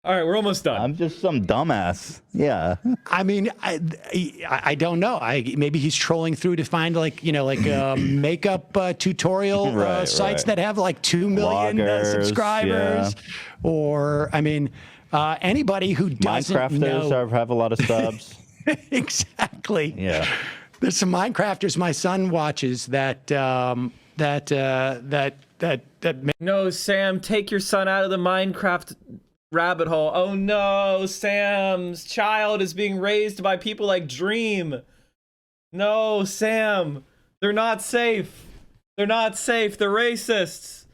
All right, we're almost done. I'm just some dumbass. Yeah. I mean, I don't know. Maybe he's trolling through to find makeup tutorial sites that have like 2 million subscribers, or I mean, anybody who doesn't Minecrafters have a lot of subs. Exactly. Yeah. There's some Minecrafters my son watches that No, Sam, take your son out of the Minecraft rabbit hole. Oh no, Sam's child is being raised by people like Dream. No, Sam, they're not safe. They're not safe. They're racists.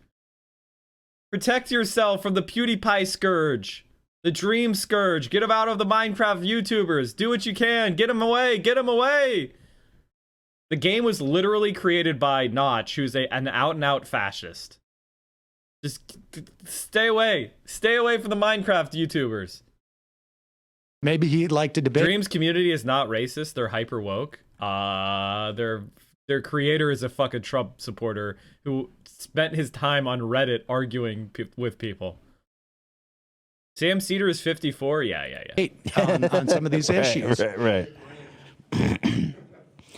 Protect yourself from the PewDiePie scourge, the Dream scourge. Get them out of the Minecraft YouTubers. Do what you can. Get them away. Get them away. The game was literally created by Notch, who's an out-and-out fascist. Just stay away. Stay away from the Minecraft YouTubers. Maybe he'd like to debate. Dream's community is not racist. They're hyper woke. Their creator is a fucking Trump supporter who spent his time on Reddit arguing with people. Sam Seder is 54. Yeah. On some of these issues. Right.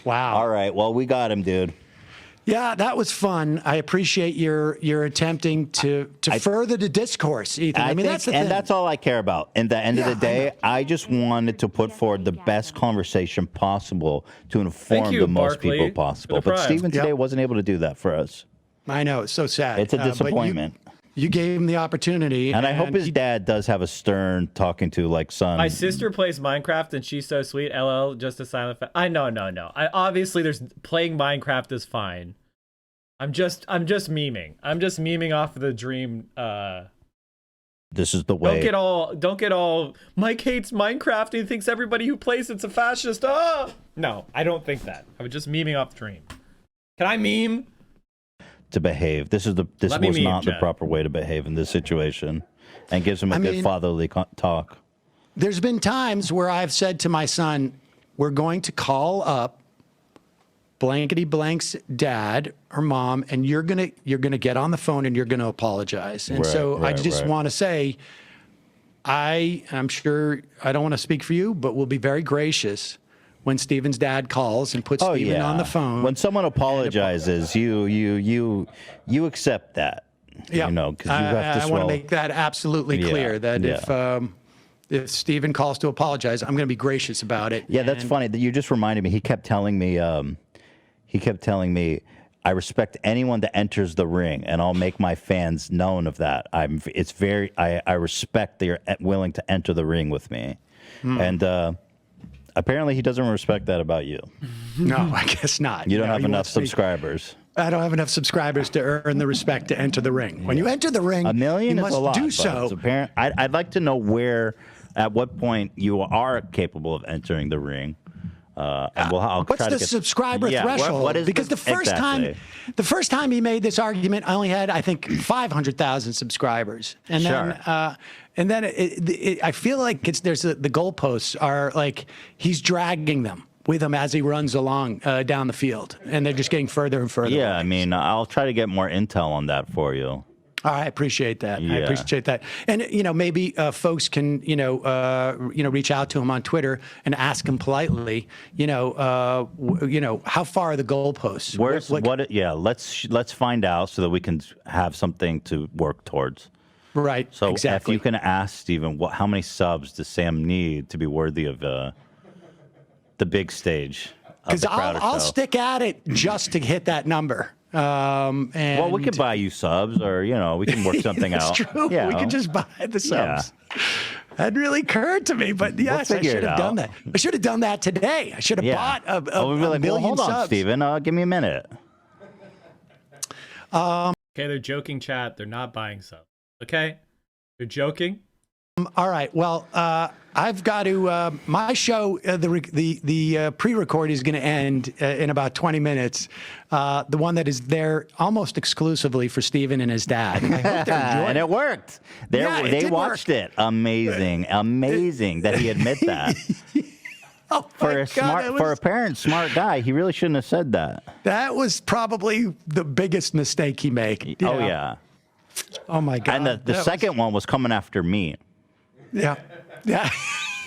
Wow. All right. Well, we got him, dude. Yeah, that was fun. I appreciate your attempting to further the discourse, Ethan. I mean, that's the thing. And that's all I care about. In the end of the day, I just wanted to put forward the best conversation possible to inform the most people possible. But Stephen today wasn't able to do that for us. I know. It's so sad. It's a disappointment. You gave him the opportunity. And I hope his dad does have a stern talking to, like, son. My sister plays Minecraft and she's so sweet. LL, just a silent fact. No. Obviously, playing Minecraft is fine. I'm just memeing. I'm just memeing off of the Dream. This is the way. Don't get all. Mike hates Minecraft. He thinks everybody who plays it's a fascist. No, I don't think that. I was just memeing off Dream. Can I meme? To behave. This was not the proper way to behave in this situation, and gives him a good fatherly talk. There's been times where I've said to my son, "We're going to call up blankety blank's dad or mom, and you're gonna get on the phone and you're gonna apologize." And I just want to say, I'm sure I don't want to speak for you, but we'll be very gracious when Steven's dad calls and puts Steven on the phone. When someone apologizes, you accept that. Yeah, because you have to I want to make that absolutely clear that if Steven calls to apologize, I'm going to be gracious about it. Yeah, that's funny that you just reminded me. He kept telling me, I respect anyone that enters the ring, and I'll make my fans known of that. I respect that you're willing to enter the ring with me, and. Apparently, he doesn't respect that about you. No, I guess not. You don't have enough subscribers. I don't have enough subscribers to earn the respect to enter the ring. When you enter the ring, 1 million you is must a lot. do so. I'd like to know at what point you are capable of entering the ring. And what's the subscriber threshold? What is because the first time he made this argument, I only had, I think, 500,000 subscribers, and then I feel like the goalposts are like he's dragging them with him as he runs along down the field, and they're just getting further and further. Yeah, away. I mean, I'll try to get more intel on that for you. I appreciate that. Yeah. I appreciate that. And, maybe folks can, reach out to him on Twitter and ask him politely, how far are the goalposts? Let's find out so that we can have something to work towards. Right. So exactly. If you can ask Steven, how many subs does Sam need to be worthy of the big stage? Because I'll stick at it just to hit that number. Well, we could buy you subs, or we can work something out. That's true. We could just buy the subs. Yeah. That really occurred to me, but yes, I should have done that. I should have done that today. I should have bought a million hold subs. on, Steven. Give me a minute. Okay, they're joking, chat. They're not buying subs. Okay, they're joking. All right. Well, I've got to. My show, the pre-record is going to end in about 20 minutes. The one that is there almost exclusively for Steven and his dad. I hope they're enjoying and it worked. They watched it. Amazing that he admit that. For a parent, smart guy, he really shouldn't have said that. That was probably the biggest mistake he made. Oh, yeah. Oh, my God. And the second one was coming after me. Yeah. Yeah.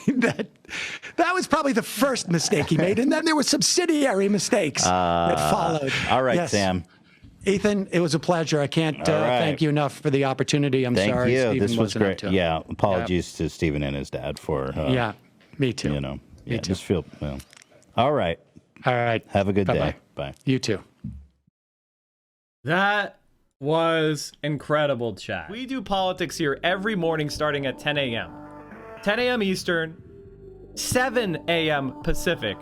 That was probably the first mistake he made. And then there were subsidiary mistakes that followed. All right, Yes. Sam. Ethan, it was a pleasure. I can't thank you enough for the opportunity. I'm Thank sorry you. Stephen This was wasn't up great. to it. Yeah. Apologies to Stephen and his dad for. Yeah. Me too. You know. Me too. Just feel. Well. All right. All right. Have a good Bye-bye. day. Bye. You too. That was incredible, chat. We do politics here every morning starting at 10 a.m. 10 a.m. Eastern, 7 a.m. Pacific.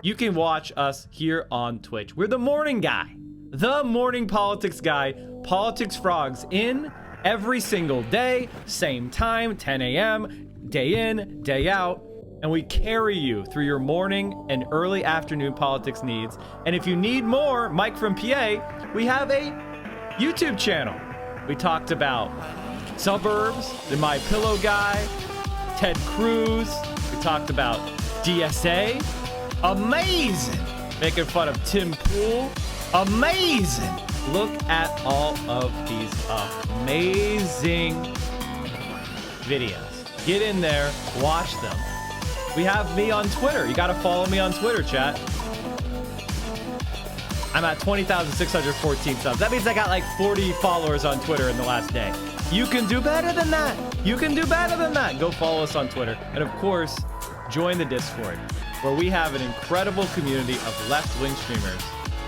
You can watch us here on Twitch. We're the morning guy. The morning politics guy. Politics Frogs in every single day. Same time, 10 a.m. Day in, day out. And we carry you through your morning and early afternoon politics needs. And if you need more, Mike from PA, we have a YouTube channel. We talked about suburbs, the My Pillow guy, Ted Cruz. We talked about DSA. Amazing. Making fun of Tim Pool. Amazing. Look at all of these amazing videos. Get in there, watch them. We have me on Twitter. You got to follow me on Twitter, chat. I'm at 20,614 subs. That means I got like 40 followers on Twitter in the last day. You can do better than that. You can do better than that. Go follow us on Twitter. And of course, join the Discord, where we have an incredible community of left-wing streamers.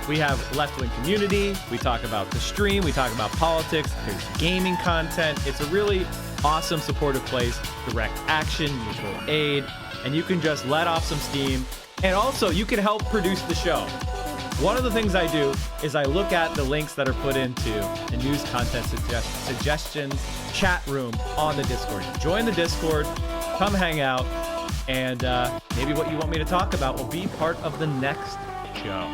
We have left-wing community. We talk about the stream. We talk about politics. There's gaming content. It's a really awesome, supportive place. Direct action, mutual aid, and you can just let off some steam. And also, you can help produce the show. One of the things I do is I look at the links that are put into the news content suggestions chat room on the Discord. Join the Discord, come hang out, and maybe what you want me to talk about will be part of the next show.